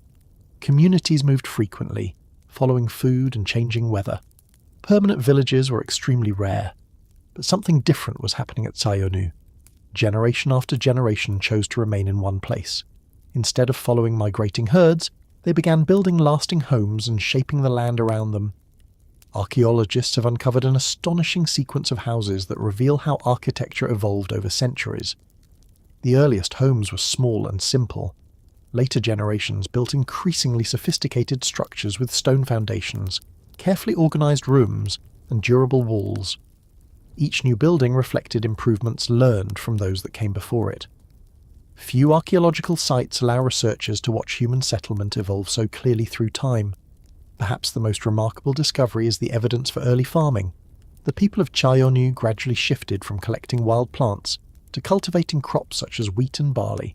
Communities moved frequently, following food and changing weather. Permanent villages were extremely rare, but something different was happening at Çayönü. Generation after generation chose to remain in one place. Instead of following migrating herds, they began building lasting homes and shaping the land around them. Archaeologists have uncovered an astonishing sequence of houses that reveal how architecture evolved over centuries. The earliest homes were small and simple. Later generations built increasingly sophisticated structures with stone foundations, carefully organized rooms, and durable walls. Each new building reflected improvements learned from those that came before it. Few archaeological sites allow researchers to watch human settlement evolve so clearly through time. Perhaps the most remarkable discovery is the evidence for early farming. The people of Çayönü gradually shifted from collecting wild plants to cultivating crops such as wheat and barley.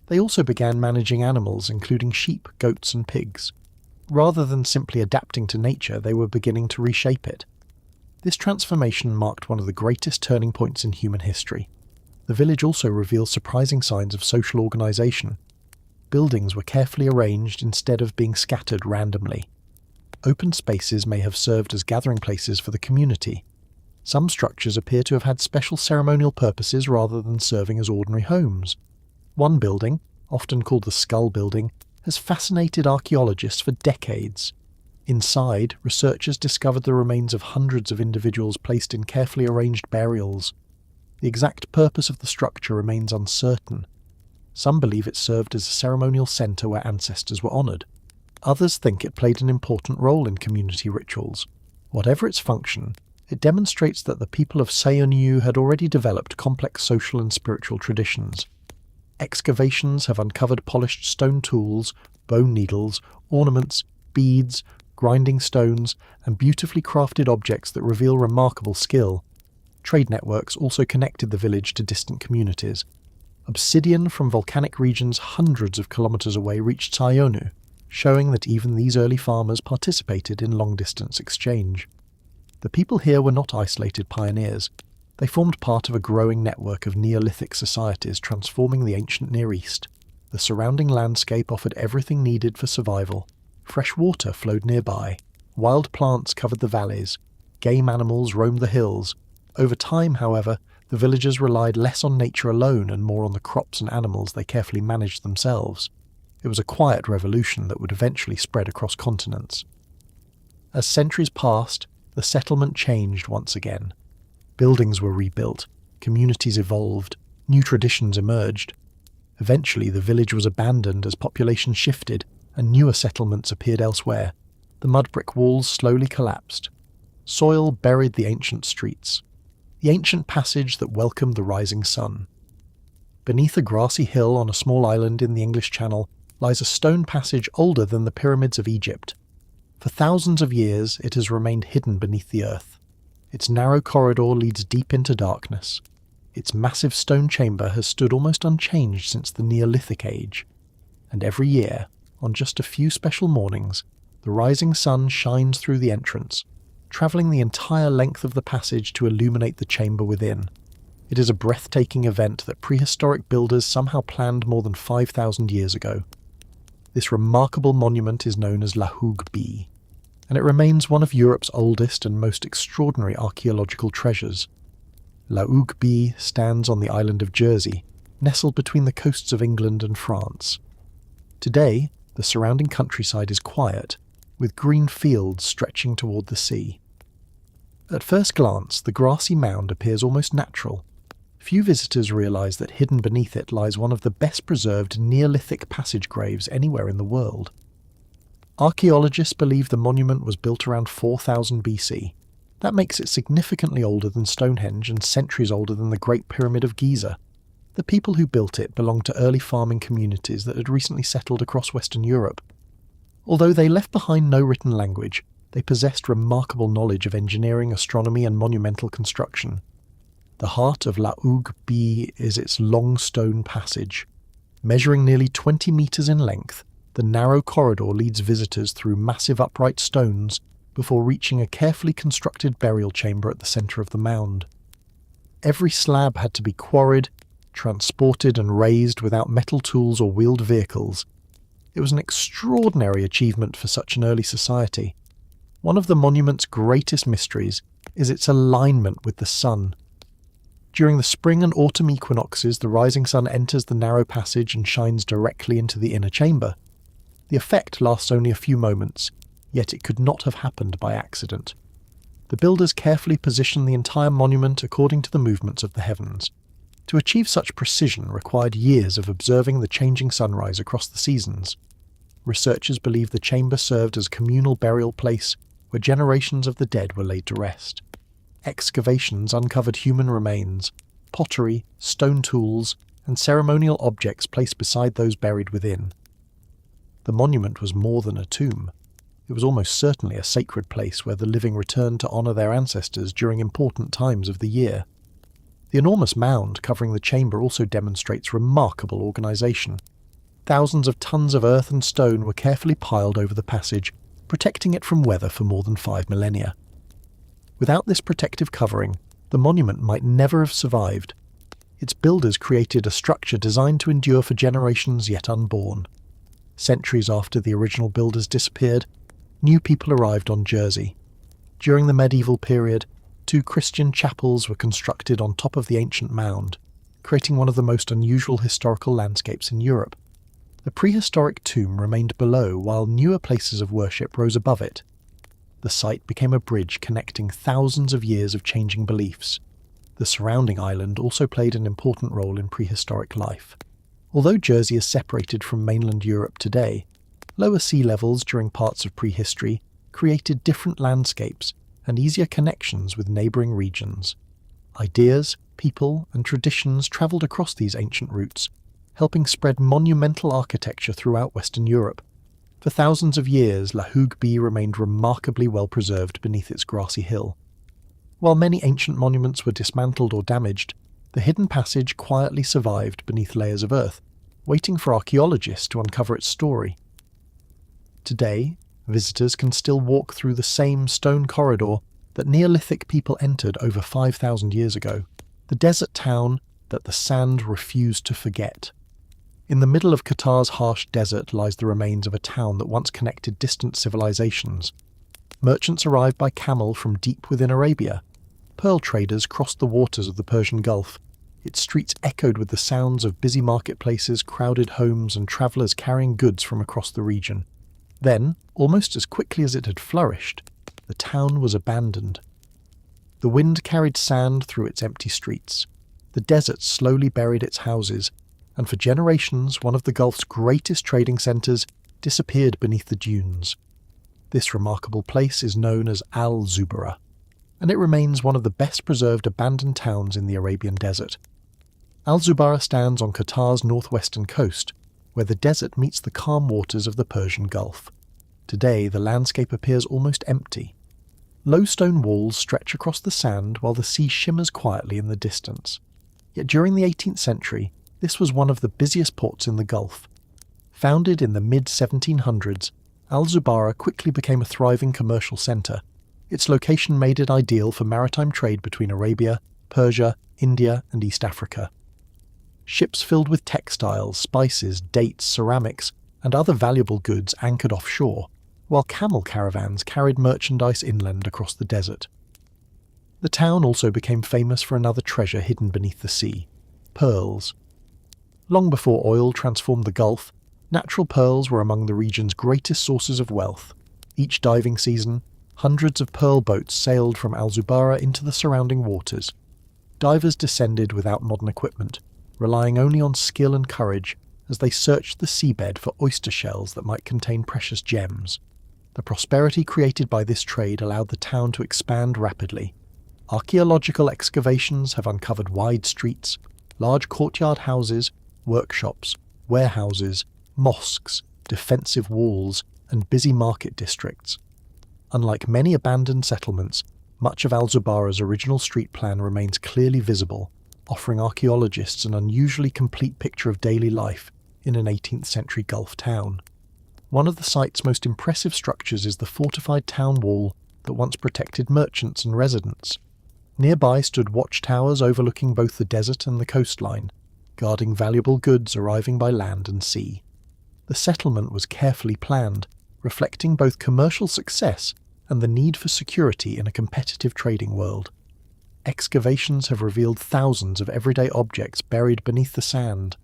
They also began managing animals, including sheep, goats, and pigs. Rather than simply adapting to nature, they were beginning to reshape it. This transformation marked one of the greatest turning points in human history. The village also reveals surprising signs of social organisation. Buildings were carefully arranged instead of being scattered randomly. Open spaces may have served as gathering places for the community. Some structures appear to have had special ceremonial purposes rather than serving as ordinary homes. One building, often called the Skull Building, has fascinated archaeologists for decades. Inside, researchers discovered the remains of hundreds of individuals placed in carefully arranged burials. The exact purpose of the structure remains uncertain. Some believe it served as a ceremonial centre where ancestors were honoured. Others think it played an important role in community rituals. Whatever its function, it demonstrates that the people of Çayönü had already developed complex social and spiritual traditions. Excavations have uncovered polished stone tools, bone needles, ornaments, beads, grinding stones, and beautifully crafted objects that reveal remarkable skill. Trade networks also connected the village to distant communities. Obsidian from volcanic regions hundreds of kilometers away reached Çayönü, showing that even these early farmers participated in long-distance exchange. The people here were not isolated pioneers. They formed part of a growing network of Neolithic societies transforming the ancient Near East. The surrounding landscape offered everything needed for survival. Fresh water flowed nearby. Wild plants covered the valleys. Game animals roamed the hills. Over time, however, the villagers relied less on nature alone and more on the crops and animals they carefully managed themselves. It was a quiet revolution that would eventually spread across continents. As centuries passed, the settlement changed once again. Buildings were rebuilt, communities evolved, new traditions emerged. Eventually, the village was abandoned as population shifted and newer settlements appeared elsewhere. The mud brick walls slowly collapsed. Soil buried the ancient streets, the ancient passage that welcomed the rising sun. Beneath a grassy hill on a small island in the English Channel lies a stone passage older than the pyramids of Egypt. For thousands of years, it has remained hidden beneath the earth. Its narrow corridor leads deep into darkness. Its massive stone chamber has stood almost unchanged since the Neolithic age. And every year, on just a few special mornings, the rising sun shines through the entrance, travelling the entire length of the passage to illuminate the chamber within. It is a breathtaking event that prehistoric builders somehow planned more than 5,000 years ago. This remarkable monument is known as Lixus, and it remains one of Europe's oldest and most extraordinary archaeological treasures. Lixus stands on the island of Jersey, nestled between the coasts of England and France. Today, the surrounding countryside is quiet, with green fields stretching toward the sea. At first glance, the grassy mound appears almost natural. Few visitors realise that hidden beneath it lies one of the best preserved Neolithic passage graves anywhere in the world. Archaeologists believe the monument was built around 4000 BC. That makes it significantly older than Stonehenge and centuries older than the Great Pyramid of Giza. The people who built it belonged to early farming communities that had recently settled across Western Europe. Although they left behind no written language, they possessed remarkable knowledge of engineering, astronomy, and monumental construction. The heart of Lixus is its long stone passage. Measuring nearly 20 metres in length, the narrow corridor leads visitors through massive upright stones before reaching a carefully constructed burial chamber at the centre of the mound. Every slab had to be quarried, transported and raised without metal tools or wheeled vehicles. It was an extraordinary achievement for such an early society. One of the monument's greatest mysteries is its alignment with the sun. During the spring and autumn equinoxes, the rising sun enters the narrow passage and shines directly into the inner chamber. The effect lasts only a few moments, yet it could not have happened by accident. The builders carefully positioned the entire monument according to the movements of the heavens. To achieve such precision required years of observing the changing sunrise across the seasons. Researchers believe the chamber served as a communal burial place where generations of the dead were laid to rest. Excavations uncovered human remains, pottery, stone tools, and ceremonial objects placed beside those buried within. The monument was more than a tomb. It was almost certainly a sacred place where the living returned to honour their ancestors during important times of the year. The enormous mound covering the chamber also demonstrates remarkable organisation. Thousands of tons of earth and stone were carefully piled over the passage, protecting it from weather for more than 5 millennia. Without this protective covering, the monument might never have survived. Its builders created a structure designed to endure for generations yet unborn. Centuries after the original builders disappeared, new people arrived on Jersey. During the medieval period, 2 Christian chapels were constructed on top of the ancient mound, creating one of the most unusual historical landscapes in Europe. The prehistoric tomb remained below while newer places of worship rose above it. The site became a bridge connecting thousands of years of changing beliefs. The surrounding island also played an important role in prehistoric life. Although Jersey is separated from mainland Europe today, lower sea levels during parts of prehistory created different landscapes and easier connections with neighbouring regions. Ideas, people, and traditions travelled across these ancient routes, helping spread monumental architecture throughout Western Europe. For thousands of years, La Hougue-Bie remained remarkably well preserved beneath its grassy hill. While many ancient monuments were dismantled or damaged, the hidden passage quietly survived beneath layers of earth, waiting for archaeologists to uncover its story. Today, visitors can still walk through the same stone corridor that Neolithic people entered over 5,000 years ago, the desert town that the sand refused to forget. In the middle of Qatar's harsh desert lies the remains of a town that once connected distant civilizations. Merchants arrived by camel from deep within Arabia. Pearl traders crossed the waters of the Persian Gulf. Its streets echoed with the sounds of busy marketplaces, crowded homes, and travellers carrying goods from across the region. Then, almost as quickly as it had flourished, the town was abandoned. The wind carried sand through its empty streets. The desert slowly buried its houses, and for generations one of the Gulf's greatest trading centres disappeared beneath the dunes. This remarkable place is known as Al-Zubarah, and it remains one of the best preserved abandoned towns in the Arabian desert. Al-Zubarah stands on Qatar's northwestern coast, where the desert meets the calm waters of the Persian Gulf. Today the landscape appears almost empty. Low stone walls stretch across the sand while the sea shimmers quietly in the distance. Yet during the 18th century, this was one of the busiest ports in the Gulf. Founded in the mid-1700s, Al-Zubarah quickly became a thriving commercial centre. Its location made it ideal for maritime trade between Arabia, Persia, India, and East Africa. Ships filled with textiles, spices, dates, ceramics, and other valuable goods anchored offshore, while camel caravans carried merchandise inland across the desert. The town also became famous for another treasure hidden beneath the sea: pearls. Long before oil transformed the Gulf, natural pearls were among the region's greatest sources of wealth. Each diving season, hundreds of pearl boats sailed from Al-Zubarah into the surrounding waters. Divers descended without modern equipment, relying only on skill and courage as they searched the seabed for oyster shells that might contain precious gems. The prosperity created by this trade allowed the town to expand rapidly. Archaeological excavations have uncovered wide streets, large courtyard houses, workshops, warehouses, mosques, defensive walls, and busy market districts. Unlike many abandoned settlements, much of Al-Zubarah's original street plan remains clearly visible, offering archaeologists an unusually complete picture of daily life in an 18th century Gulf town. One of the site's most impressive structures is the fortified town wall that once protected merchants and residents. Nearby stood watchtowers overlooking both the desert and the coastline, guarding valuable goods arriving by land and sea. The settlement was carefully planned, reflecting both commercial success and the need for security in a competitive trading world. Excavations have revealed thousands of everyday objects buried beneath the sand.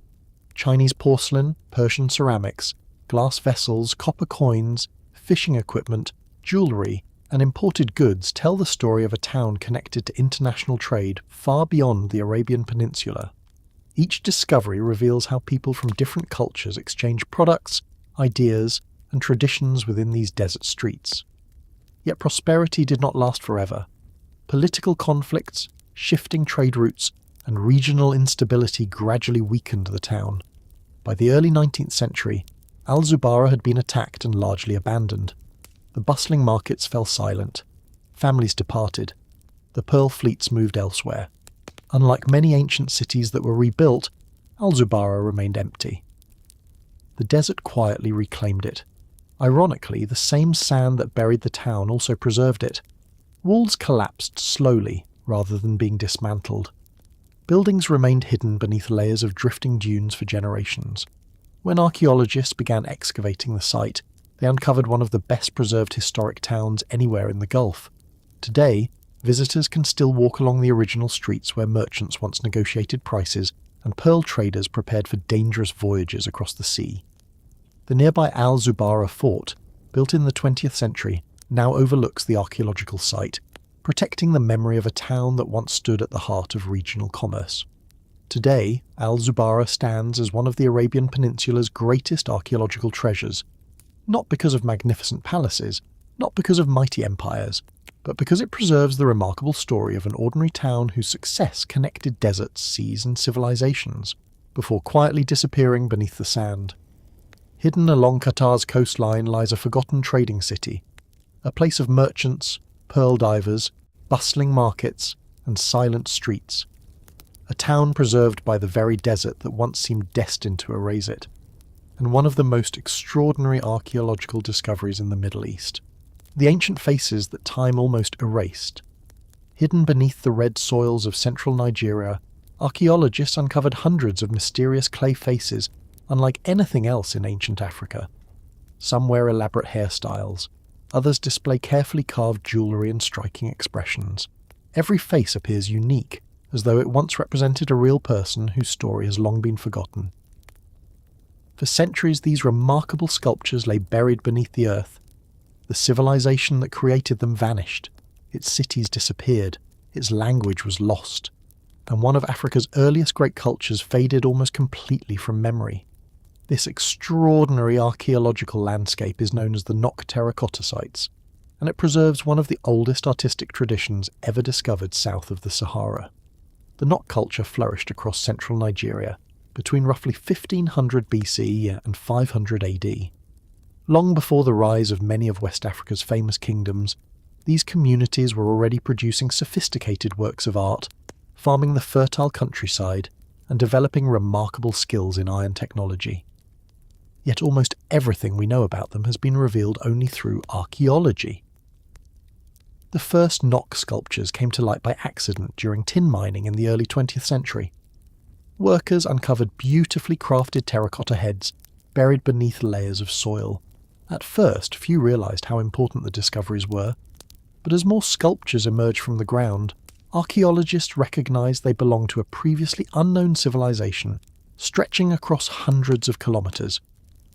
Chinese porcelain, Persian ceramics, glass vessels, copper coins, fishing equipment, jewellery, and imported goods tell the story of a town connected to international trade far beyond the Arabian Peninsula. Each discovery reveals how people from different cultures exchange products, ideas, and traditions within these desert streets. Yet prosperity did not last forever. Political conflicts, shifting trade routes, and regional instability gradually weakened the town. By the early 19th century, Al-Zubarah had been attacked and largely abandoned. The bustling markets fell silent. Families departed. The pearl fleets moved elsewhere. Unlike many ancient cities that were rebuilt, Al-Zubarah remained empty. The desert quietly reclaimed it. Ironically, the same sand that buried the town also preserved it. Walls collapsed slowly, rather than being dismantled. Buildings remained hidden beneath layers of drifting dunes for generations. When archaeologists began excavating the site, they uncovered one of the best-preserved historic towns anywhere in the Gulf. Today, visitors can still walk along the original streets where merchants once negotiated prices and pearl traders prepared for dangerous voyages across the sea. The nearby Al-Zubarah fort, built in the 20th century, now overlooks the archaeological site, protecting the memory of a town that once stood at the heart of regional commerce. Today, Al-Zubarah stands as one of the Arabian Peninsula's greatest archaeological treasures, not because of magnificent palaces, not because of mighty empires, but because it preserves the remarkable story of an ordinary town whose success connected deserts, seas, and civilizations, before quietly disappearing beneath the sand. Hidden along Qatar's coastline lies a forgotten trading city, a place of merchants, pearl divers, bustling markets, and silent streets. A town preserved by the very desert that once seemed destined to erase it, and one of the most extraordinary archaeological discoveries in the Middle East. The ancient faces that time almost erased. Hidden beneath the red soils of central Nigeria, archaeologists uncovered hundreds of mysterious clay faces unlike anything else in ancient Africa. Some wear elaborate hairstyles, others display carefully carved jewellery and striking expressions. Every face appears unique, as though it once represented a real person whose story has long been forgotten. For centuries, these remarkable sculptures lay buried beneath the earth. The civilization that created them vanished, its cities disappeared, its language was lost, and one of Africa's earliest great cultures faded almost completely from memory. This extraordinary archaeological landscape is known as the Nok terracotta sites, and it preserves one of the oldest artistic traditions ever discovered south of the Sahara. The Nok culture flourished across central Nigeria between roughly 1500 BCE and 500 AD. Long before the rise of many of West Africa's famous kingdoms, these communities were already producing sophisticated works of art, farming the fertile countryside, and developing remarkable skills in iron technology. Yet almost everything we know about them has been revealed only through archaeology. The first Nok sculptures came to light by accident during tin mining in the early 20th century. Workers uncovered beautifully crafted terracotta heads buried beneath layers of soil. At first, few realized how important the discoveries were, but as more sculptures emerged from the ground, archaeologists recognized they belonged to a previously unknown civilization, stretching across hundreds of kilometers.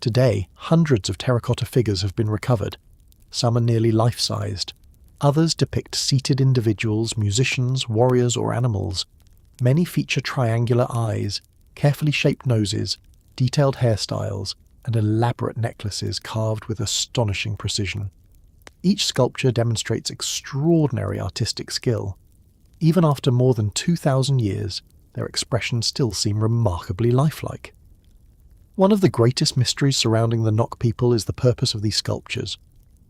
Today, hundreds of terracotta figures have been recovered. Some are nearly life-sized. Others depict seated individuals, musicians, warriors, or animals. Many feature triangular eyes, carefully shaped noses, detailed hairstyles, and elaborate necklaces carved with astonishing precision. Each sculpture demonstrates extraordinary artistic skill. Even after more than 2,000 years, their expressions still seem remarkably lifelike. One of the greatest mysteries surrounding the Nok people is the purpose of these sculptures.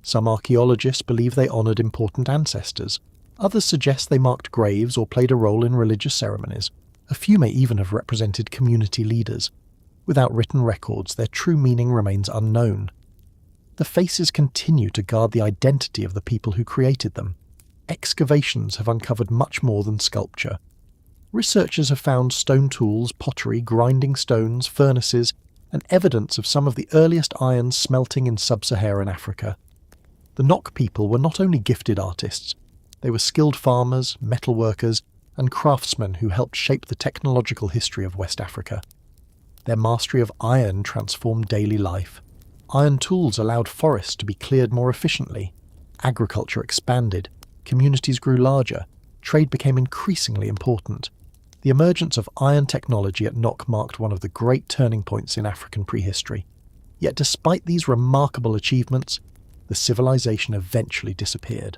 Some archaeologists believe they honoured important ancestors. Others suggest they marked graves or played a role in religious ceremonies. A few may even have represented community leaders. Without written records, their true meaning remains unknown. The faces continue to guard the identity of the people who created them. Excavations have uncovered much more than sculpture. Researchers have found stone tools, pottery, grinding stones, furnaces, and evidence of some of the earliest irons smelting in sub-Saharan Africa. The Nok people were not only gifted artists, they were skilled farmers, metalworkers, and craftsmen who helped shape the technological history of West Africa. Their mastery of iron transformed daily life. Iron tools allowed forests to be cleared more efficiently. Agriculture expanded. Communities grew larger. Trade became increasingly important. The emergence of iron technology at Nok marked one of the great turning points in African prehistory. Yet despite these remarkable achievements, the civilization eventually disappeared.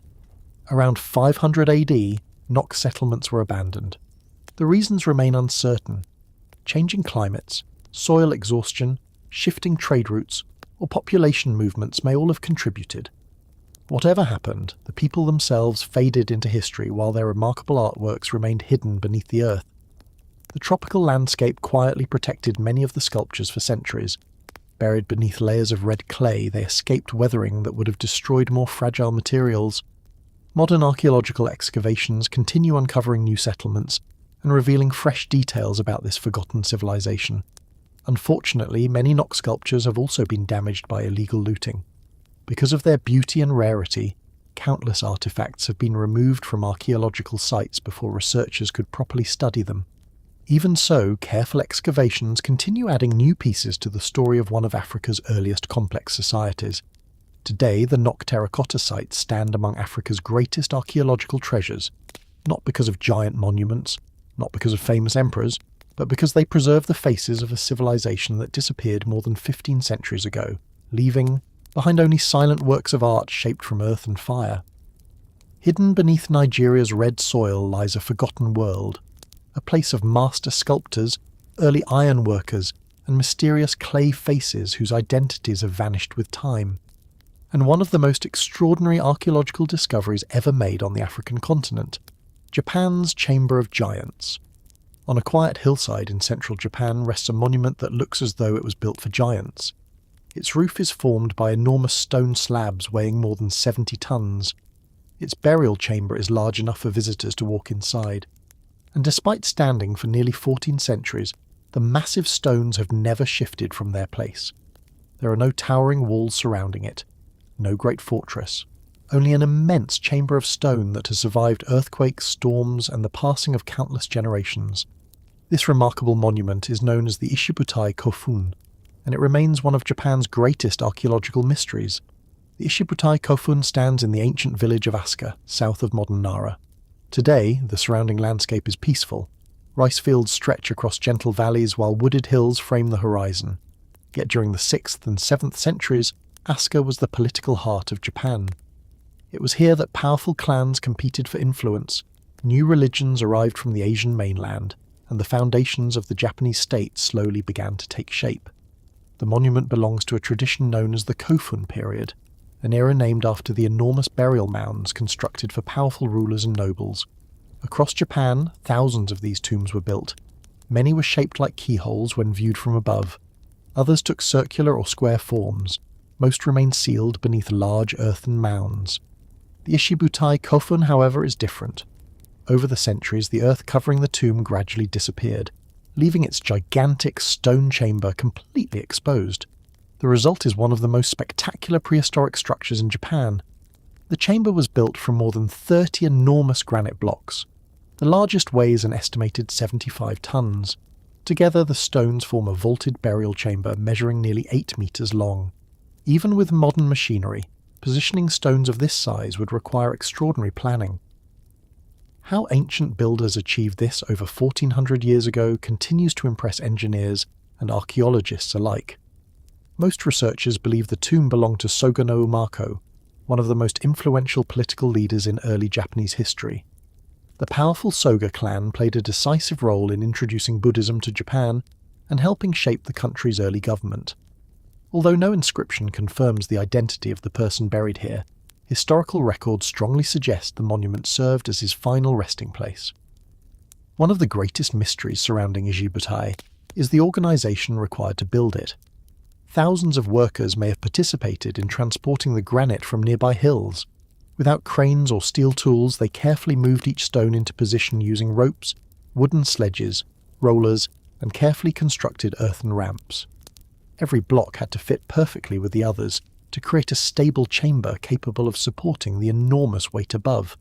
Around 500 AD, Nok settlements were abandoned. The reasons remain uncertain. Changing climates, soil exhaustion, shifting trade routes, or population movements may all have contributed. Whatever happened, the people themselves faded into history while their remarkable artworks remained hidden beneath the earth. The tropical landscape quietly protected many of the sculptures for centuries. Buried beneath layers of red clay, they escaped weathering that would have destroyed more fragile materials. Modern archaeological excavations continue uncovering new settlements and revealing fresh details about this forgotten civilization. Unfortunately, many Nok sculptures have also been damaged by illegal looting. Because of their beauty and rarity, countless artifacts have been removed from archaeological sites before researchers could properly study them. Even so, careful excavations continue adding new pieces to the story of one of Africa's earliest complex societies. Today, the Nok terracotta sites stand among Africa's greatest archaeological treasures, not because of giant monuments, not because of famous emperors, but because they preserve the faces of a civilization that disappeared more than 15 centuries ago, leaving behind only silent works of art shaped from earth and fire. Hidden beneath Nigeria's red soil lies a forgotten world, a place of master sculptors, early iron workers, and mysterious clay faces whose identities have vanished with time. And one of the most extraordinary archaeological discoveries ever made on the African continent, Japan's Chamber of Giants. On a quiet hillside in central Japan rests a monument that looks as though it was built for giants. Its roof is formed by enormous stone slabs weighing more than 70 tons. Its burial chamber is large enough for visitors to walk inside. And despite standing for nearly 14 centuries, the massive stones have never shifted from their place. There are no towering walls surrounding it, no great fortress, only an immense chamber of stone that has survived earthquakes, storms, and the passing of countless generations. This remarkable monument is known as the Ishibutai Kofun, and it remains one of Japan's greatest archaeological mysteries. The Ishibutai Kofun stands in the ancient village of Asuka, south of modern Nara. Today, the surrounding landscape is peaceful. Rice fields stretch across gentle valleys while wooded hills frame the horizon. Yet during the 6th and 7th centuries, Asuka was the political heart of Japan. It was here that powerful clans competed for influence, new religions arrived from the Asian mainland, and the foundations of the Japanese state slowly began to take shape. The monument belongs to a tradition known as the Kofun period, an era named after the enormous burial mounds constructed for powerful rulers and nobles. Across Japan, thousands of these tombs were built. Many were shaped like keyholes when viewed from above. Others took circular or square forms. Most remained sealed beneath large earthen mounds. The Ishibutai Kofun, however, is different. Over the centuries, the earth covering the tomb gradually disappeared, leaving its gigantic stone chamber completely exposed. The result is one of the most spectacular prehistoric structures in Japan. The chamber was built from more than 30 enormous granite blocks. The largest weighs an estimated 75 tons. Together, the stones form a vaulted burial chamber measuring nearly 8 meters long. Even with modern machinery, positioning stones of this size would require extraordinary planning. How ancient builders achieved this over 1400 years ago continues to impress engineers and archaeologists alike. Most researchers believe the tomb belonged to Soga no Umako, one of the most influential political leaders in early Japanese history. The powerful Soga clan played a decisive role in introducing Buddhism to Japan and helping shape the country's early government. Although no inscription confirms the identity of the person buried here, historical records strongly suggest the monument served as his final resting place. One of the greatest mysteries surrounding Ishibutai is the organization required to build it. Thousands of workers may have participated in transporting the granite from nearby hills. Without cranes or steel tools, they carefully moved each stone into position using ropes, wooden sledges, rollers, and carefully constructed earthen ramps. Every block had to fit perfectly with the others to create a stable chamber capable of supporting the enormous weight above.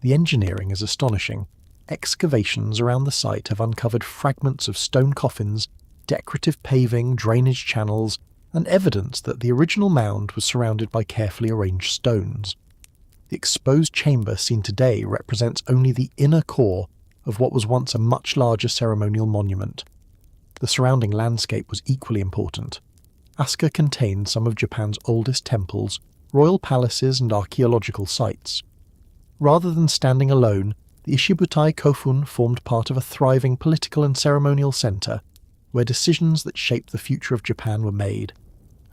The engineering is astonishing. Excavations around the site have uncovered fragments of stone coffins, decorative paving, drainage channels, and evidence that the original mound was surrounded by carefully arranged stones. The exposed chamber seen today represents only the inner core of what was once a much larger ceremonial monument. The surrounding landscape was equally important. Asuka contained some of Japan's oldest temples, royal palaces, and archaeological sites. Rather than standing alone, the Ishibutai Kofun formed part of a thriving political and ceremonial centre, where decisions that shaped the future of Japan were made.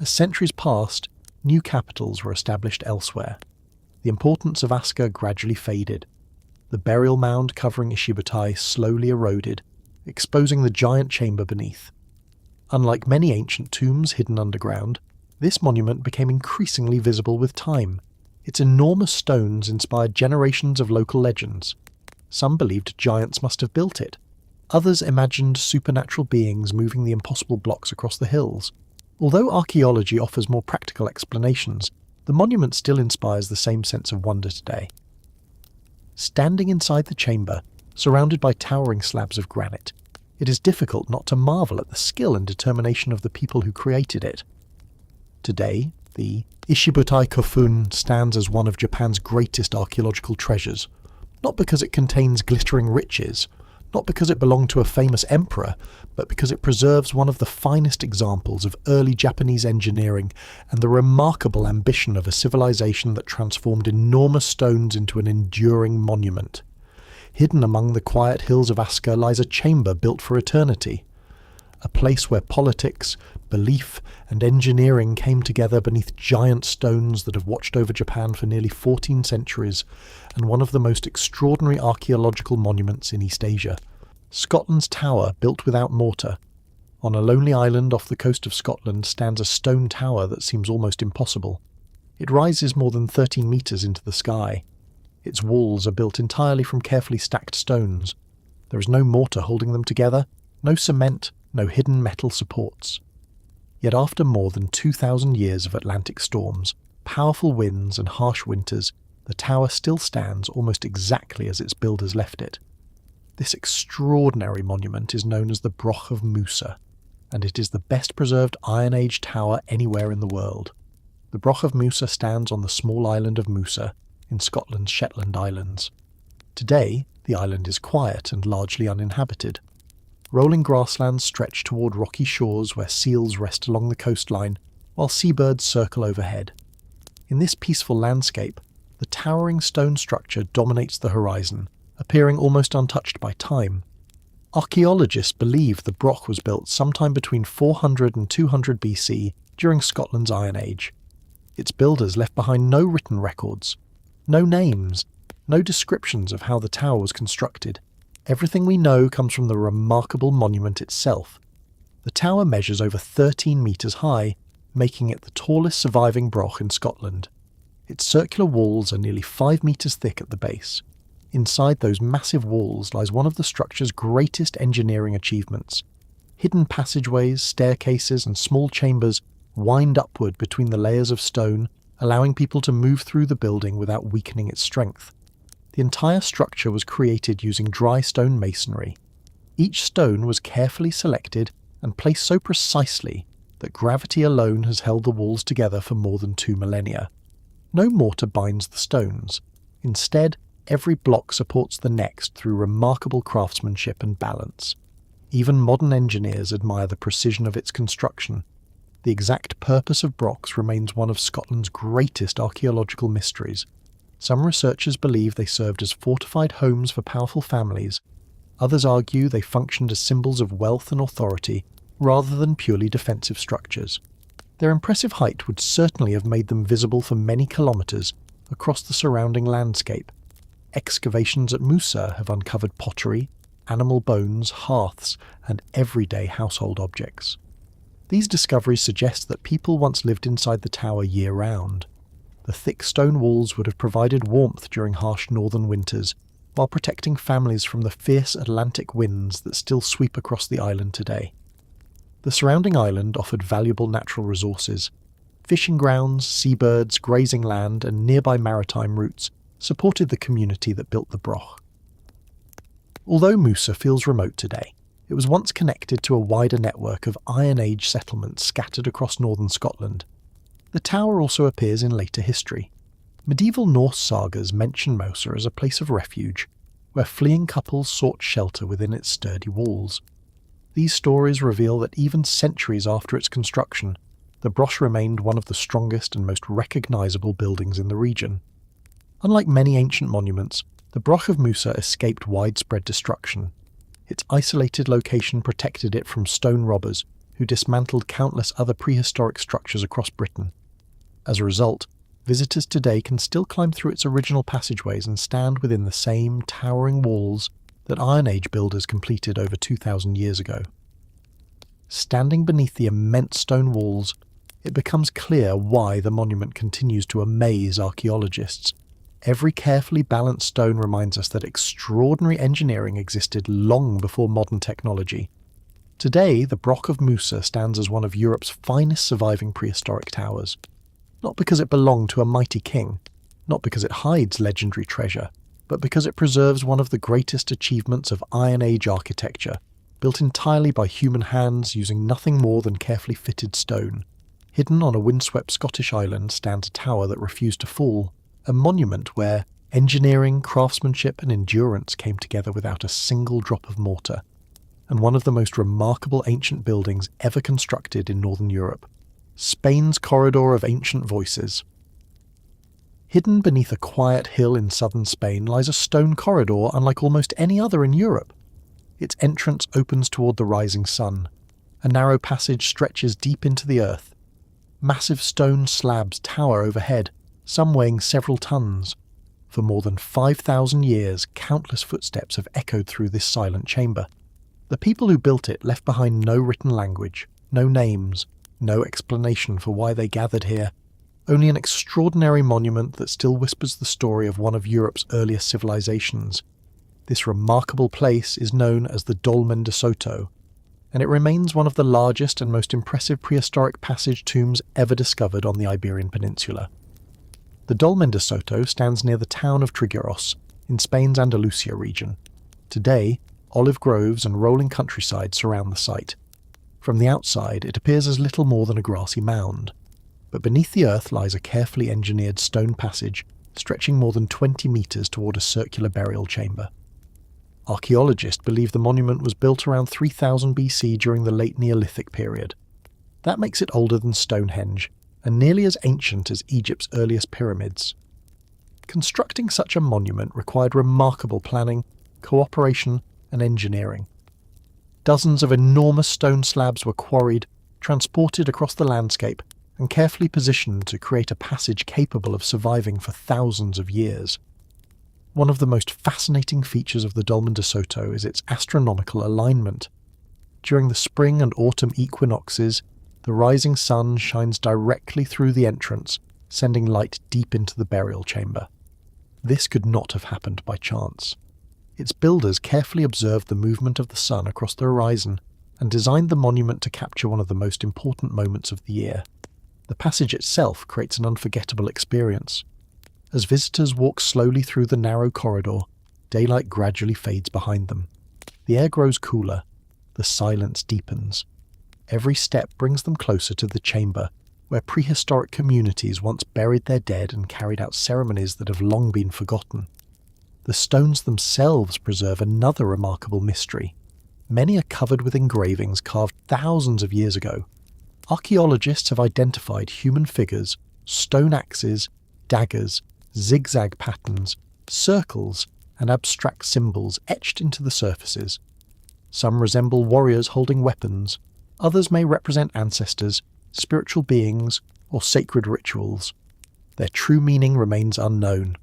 As centuries passed, new capitals were established elsewhere. The importance of Asuka gradually faded. The burial mound covering Ishibutai slowly eroded, exposing the giant chamber beneath. Unlike many ancient tombs hidden underground, this monument became increasingly visible with time. Its enormous stones inspired generations of local legends. Some believed giants must have built it. Others imagined supernatural beings moving the impossible blocks across the hills. Although archaeology offers more practical explanations, the monument still inspires the same sense of wonder today. Standing inside the chamber, surrounded by towering slabs of granite, it is difficult not to marvel at the skill and determination of the people who created it. Today, the Ishibutai Kofun stands as one of Japan's greatest archaeological treasures, not because it contains glittering riches, not because it belonged to a famous emperor, but because it preserves one of the finest examples of early Japanese engineering and the remarkable ambition of a civilization that transformed enormous stones into an enduring monument. Hidden among the quiet hills of Asuka lies a chamber built for eternity, a place where politics, belief, and engineering came together beneath giant stones that have watched over Japan for nearly 14 centuries, and one of the most extraordinary archaeological monuments in East Asia. Scotland's Tower, built without mortar. On a lonely island off the coast of Scotland stands a stone tower that seems almost impossible. It rises more than 13 metres into the sky. Its walls are built entirely from carefully stacked stones. There is no mortar holding them together, no cement, no hidden metal supports. Yet after more than 2,000 years of Atlantic storms, powerful winds and harsh winters, the tower still stands almost exactly as its builders left it. This extraordinary monument is known as the Broch of Mousa, and it is the best preserved Iron Age tower anywhere in the world. The Broch of Mousa stands on the small island of Mousa in Scotland's Shetland Islands. Today, the island is quiet and largely uninhabited. Rolling grasslands stretch toward rocky shores where seals rest along the coastline, while seabirds circle overhead. In this peaceful landscape, the towering stone structure dominates the horizon, appearing almost untouched by time. Archaeologists believe the Broch was built sometime between 400 and 200 BC during Scotland's Iron Age. Its builders left behind no written records, no names, no descriptions of how the tower was constructed. Everything we know comes from the remarkable monument itself. The tower measures over 13 metres high, making it the tallest surviving broch in Scotland. Its circular walls are nearly 5 metres thick at the base. Inside those massive walls lies one of the structure's greatest engineering achievements. Hidden passageways, staircases, and small chambers wind upward between the layers of stone, allowing people to move through the building without weakening its strength. The entire structure was created using dry stone masonry. Each stone was carefully selected and placed so precisely that gravity alone has held the walls together for more than 2 millennia. No mortar binds the stones. Instead, every block supports the next through remarkable craftsmanship and balance. Even modern engineers admire the precision of its construction. The exact purpose of brochs remains one of Scotland's greatest archaeological mysteries. Some researchers believe they served as fortified homes for powerful families. Others argue they functioned as symbols of wealth and authority, rather than purely defensive structures. Their impressive height would certainly have made them visible for many kilometres across the surrounding landscape. Excavations at Mousa have uncovered pottery, animal bones, hearths, and everyday household objects. These discoveries suggest that people once lived inside the tower year-round. The thick stone walls would have provided warmth during harsh northern winters, while protecting families from the fierce Atlantic winds that still sweep across the island today. The surrounding island offered valuable natural resources. Fishing grounds, seabirds, grazing land, and nearby maritime routes supported the community that built the broch. Although Mousa feels remote today, it was once connected to a wider network of Iron Age settlements scattered across northern Scotland. The tower also appears in later history. Medieval Norse sagas mention Mousa as a place of refuge, where fleeing couples sought shelter within its sturdy walls. These stories reveal that even centuries after its construction, the broch remained one of the strongest and most recognisable buildings in the region. Unlike many ancient monuments, the Broch of Mousa escaped widespread destruction. Its isolated location protected it from stone robbers who dismantled countless other prehistoric structures across Britain. As a result, visitors today can still climb through its original passageways and stand within the same towering walls that Iron Age builders completed over 2,000 years ago. Standing beneath the immense stone walls, it becomes clear why the monument continues to amaze archaeologists. Every carefully balanced stone reminds us that extraordinary engineering existed long before modern technology. Today, the Broch of Mousa stands as one of Europe's finest surviving prehistoric towers. Not because it belonged to a mighty king, not because it hides legendary treasure, but because it preserves one of the greatest achievements of Iron Age architecture, built entirely by human hands using nothing more than carefully fitted stone. Hidden on a windswept Scottish island stands a tower that refused to fall, a monument where engineering, craftsmanship and endurance came together without a single drop of mortar, and one of the most remarkable ancient buildings ever constructed in northern Europe, Spain's Corridor of Ancient Voices. Hidden beneath a quiet hill in southern Spain lies a stone corridor unlike almost any other in Europe. Its entrance opens toward the rising sun. A narrow passage stretches deep into the earth. Massive stone slabs tower overhead, some weighing several tons. For more than 5,000 years, countless footsteps have echoed through this silent chamber. The people who built it left behind no written language, no names, no explanation for why they gathered here, only an extraordinary monument that still whispers the story of one of Europe's earliest civilizations. This remarkable place is known as the Dolmen de Soto, and it remains one of the largest and most impressive prehistoric passage tombs ever discovered on the Iberian Peninsula. The Dolmen de Soto stands near the town of Trigueros, in Spain's Andalusia region. Today, olive groves and rolling countryside surround the site. From the outside, it appears as little more than a grassy mound, but beneath the earth lies a carefully engineered stone passage stretching more than 20 metres toward a circular burial chamber. Archaeologists believe the monument was built around 3000 BC during the late Neolithic period. That makes it older than Stonehenge, and nearly as ancient as Egypt's earliest pyramids. Constructing such a monument required remarkable planning, cooperation, and engineering. Dozens of enormous stone slabs were quarried, transported across the landscape, and carefully positioned to create a passage capable of surviving for thousands of years. One of the most fascinating features of the Dolmen de Soto is its astronomical alignment. During the spring and autumn equinoxes, the rising sun shines directly through the entrance, sending light deep into the burial chamber. This could not have happened by chance. Its builders carefully observed the movement of the sun across the horizon and designed the monument to capture one of the most important moments of the year. The passage itself creates an unforgettable experience. As visitors walk slowly through the narrow corridor, daylight gradually fades behind them. The air grows cooler. The silence deepens. Every step brings them closer to the chamber, where prehistoric communities once buried their dead and carried out ceremonies that have long been forgotten. The stones themselves preserve another remarkable mystery. Many are covered with engravings carved thousands of years ago. Archaeologists have identified human figures, stone axes, daggers, zigzag patterns, circles, and abstract symbols etched into the surfaces. Some resemble warriors holding weapons. Others may represent ancestors, spiritual beings, or sacred rituals. Their true meaning remains unknown.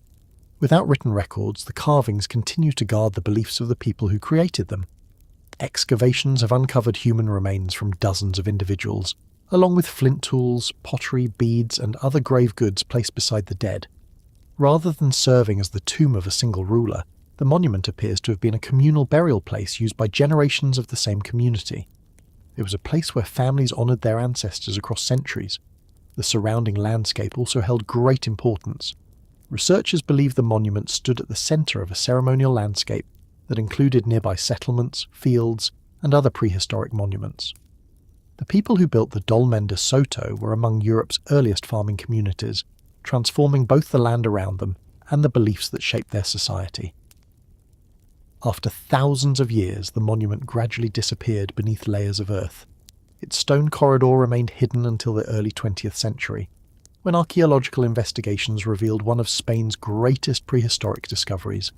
Without written records, the carvings continue to guard the beliefs of the people who created them. Excavations have uncovered human remains from dozens of individuals, along with flint tools, pottery, beads, and other grave goods placed beside the dead. Rather than serving as the tomb of a single ruler, the monument appears to have been a communal burial place used by generations of the same community. It was a place where families honoured their ancestors across centuries. The surrounding landscape also held great importance. Researchers believe the monument stood at the centre of a ceremonial landscape that included nearby settlements, fields, and other prehistoric monuments. The people who built the Dolmen de Soto were among Europe's earliest farming communities, transforming both the land around them and the beliefs that shaped their society. After thousands of years, the monument gradually disappeared beneath layers of earth. Its stone corridor remained hidden until the early 20th century. when archaeological investigations revealed one of Spain's greatest prehistoric discoveries.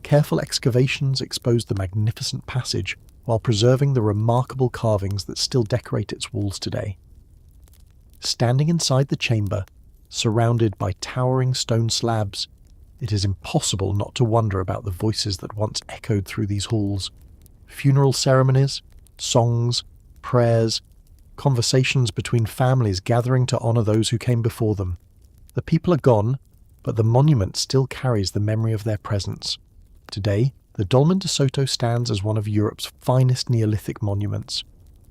Careful excavations exposed the magnificent passage while preserving the remarkable carvings that still decorate its walls today. Standing inside the chamber, surrounded by towering stone slabs, it is impossible not to wonder about the voices that once echoed through these halls. Funeral ceremonies, songs, prayers, conversations between families gathering to honour those who came before them. The people are gone, but the monument still carries the memory of their presence. Today, the Dolmen de Soto stands as one of Europe's finest Neolithic monuments,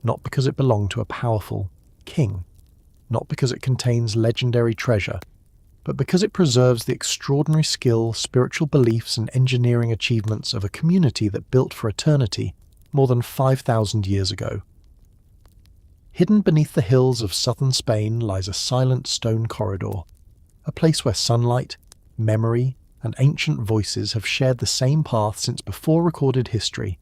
not because it belonged to a powerful king, not because it contains legendary treasure, but because it preserves the extraordinary skill, spiritual beliefs and engineering achievements of a community that built for eternity more than 5,000 years ago. Hidden beneath the hills of southern Spain lies a silent stone corridor, a place where sunlight, memory, and ancient voices have shared the same path since before recorded history,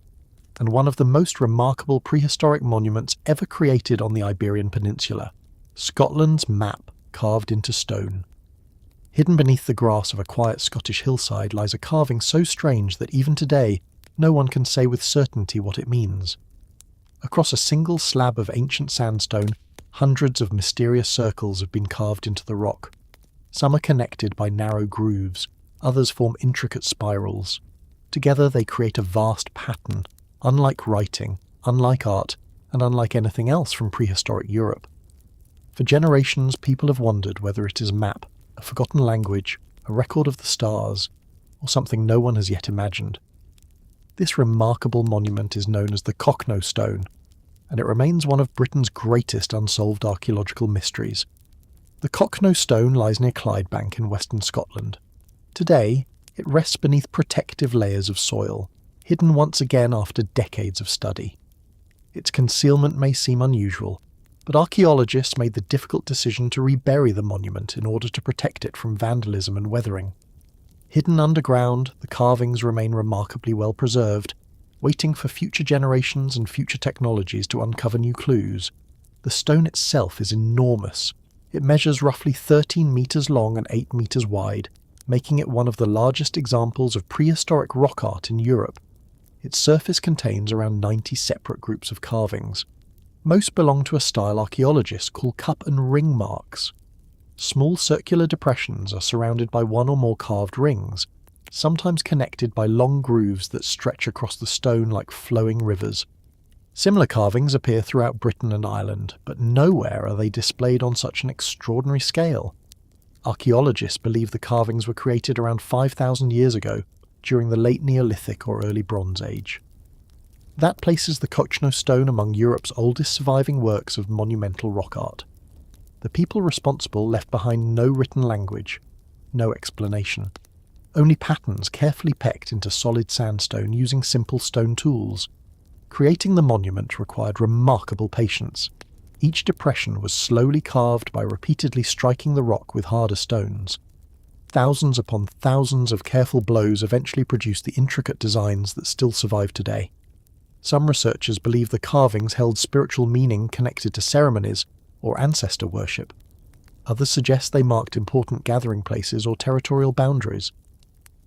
and one of the most remarkable prehistoric monuments ever created on the Iberian Peninsula, Scotland's map carved into stone. Hidden beneath the grass of a quiet Scottish hillside lies a carving so strange that even today no one can say with certainty what it means. Across a single slab of ancient sandstone, hundreds of mysterious circles have been carved into the rock. Some are connected by narrow grooves, others form intricate spirals. Together they create a vast pattern, unlike writing, unlike art, and unlike anything else from prehistoric Europe. For generations, people have wondered whether it is a map, a forgotten language, a record of the stars, or something no one has yet imagined. This remarkable monument is known as the Carnac Stone, and it remains one of Britain's greatest unsolved archaeological mysteries. The Carnac Stone lies near Clydebank in western Scotland. Today, it rests beneath protective layers of soil, hidden once again after decades of study. Its concealment may seem unusual, but archaeologists made the difficult decision to rebury the monument in order to protect it from vandalism and weathering. Hidden underground, the carvings remain remarkably well preserved, waiting for future generations and future technologies to uncover new clues. The stone itself is enormous. It measures roughly 13 metres long and 8 metres wide, making it one of the largest examples of prehistoric rock art in Europe. Its surface contains around 90 separate groups of carvings. Most belong to a style archaeologists call cup and ring marks. Small circular depressions are surrounded by one or more carved rings, sometimes connected by long grooves that stretch across the stone like flowing rivers. Similar carvings appear throughout Britain and Ireland, but nowhere are they displayed on such an extraordinary scale. Archaeologists believe the carvings were created around 5,000 years ago, during the late Neolithic or early Bronze Age. That places the Carnac Stone among Europe's oldest surviving works of monumental rock art. The people responsible left behind no written language, no explanation, only patterns carefully pecked into solid sandstone using simple stone tools. Creating the monument required remarkable patience. Each depression was slowly carved by repeatedly striking the rock with harder stones. Thousands upon thousands of careful blows eventually produced the intricate designs that still survive today. Some researchers believe the carvings held spiritual meaning connected to ceremonies or ancestor worship. Others suggest they marked important gathering places or territorial boundaries.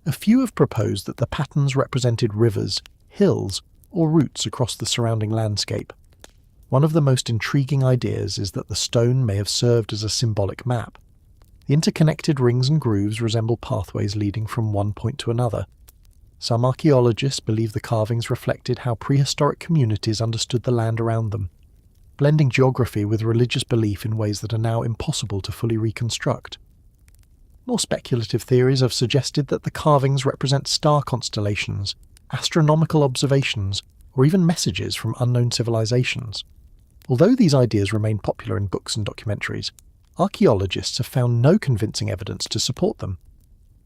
A few have proposed that the patterns represented rivers, hills, or routes across the surrounding landscape. One of the most intriguing ideas is that the stone may have served as a symbolic map. The interconnected rings and grooves resemble pathways leading from one point to another. Some archaeologists believe the carvings reflected how prehistoric communities understood the land around them, blending geography with religious belief in ways that are now impossible to fully reconstruct. More speculative theories have suggested that the carvings represent star constellations, astronomical observations, or even messages from unknown civilizations. Although these ideas remain popular in books and documentaries, archaeologists have found no convincing evidence to support them.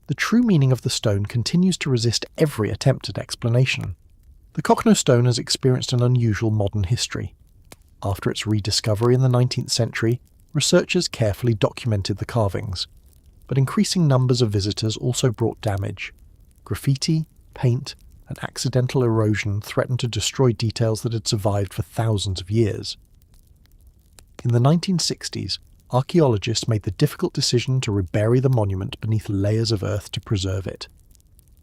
The true meaning of the stone continues to resist every attempt at explanation. The Carnac Stone has experienced an unusual modern history. After its rediscovery in the 19th century, researchers carefully documented the carvings, but increasing numbers of visitors also brought damage. Graffiti, paint, and accidental erosion threatened to destroy details that had survived for thousands of years. In the 1960s, archaeologists made the difficult decision to rebury the monument beneath layers of earth to preserve it.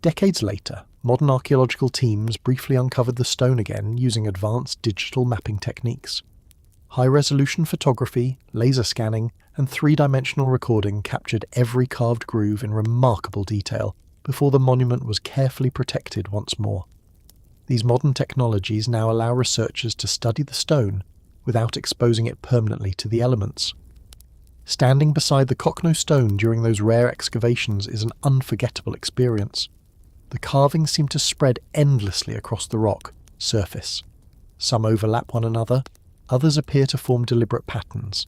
Decades later, modern archaeological teams briefly uncovered the stone again using advanced digital mapping techniques. High-resolution photography, laser scanning, and three-dimensional recording captured every carved groove in remarkable detail before the monument was carefully protected once more. These modern technologies now allow researchers to study the stone without exposing it permanently to the elements. Standing beside the Carnac stone during those rare excavations is an unforgettable experience. The carvings seem to spread endlessly across the rock surface. Some overlap one another, others appear to form deliberate patterns.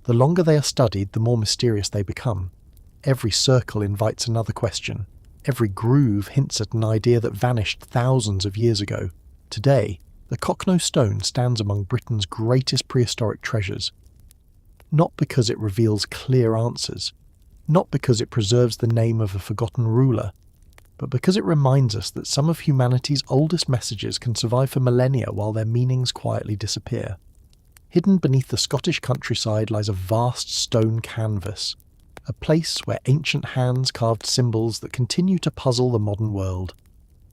The longer they are studied, the more mysterious they become. Every circle invites another question. Every groove hints at an idea that vanished thousands of years ago. Today, the Carnac stone stands among Britain's greatest prehistoric treasures. Not because it reveals clear answers, not because it preserves the name of a forgotten ruler, but because it reminds us that some of humanity's oldest messages can survive for millennia while their meanings quietly disappear. Hidden beneath the Scottish countryside lies a vast stone canvas, a place where ancient hands carved symbols that continue to puzzle the modern world,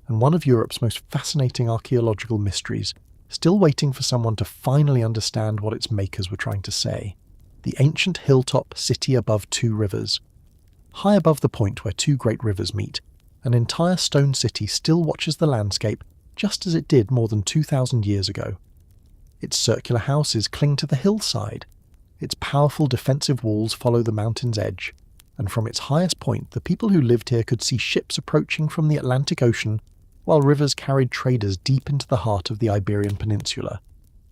and one of Europe's most fascinating archaeological mysteries, still waiting for someone to finally understand what its makers were trying to say. The ancient hilltop city above two rivers. High above the point where two great rivers meet, an entire stone city still watches the landscape just as it did more than 2,000 years ago. Its circular houses cling to the hillside. Its powerful defensive walls follow the mountain's edge, and from its highest point the people who lived here could see ships approaching from the Atlantic Ocean, while rivers carried traders deep into the heart of the Iberian Peninsula.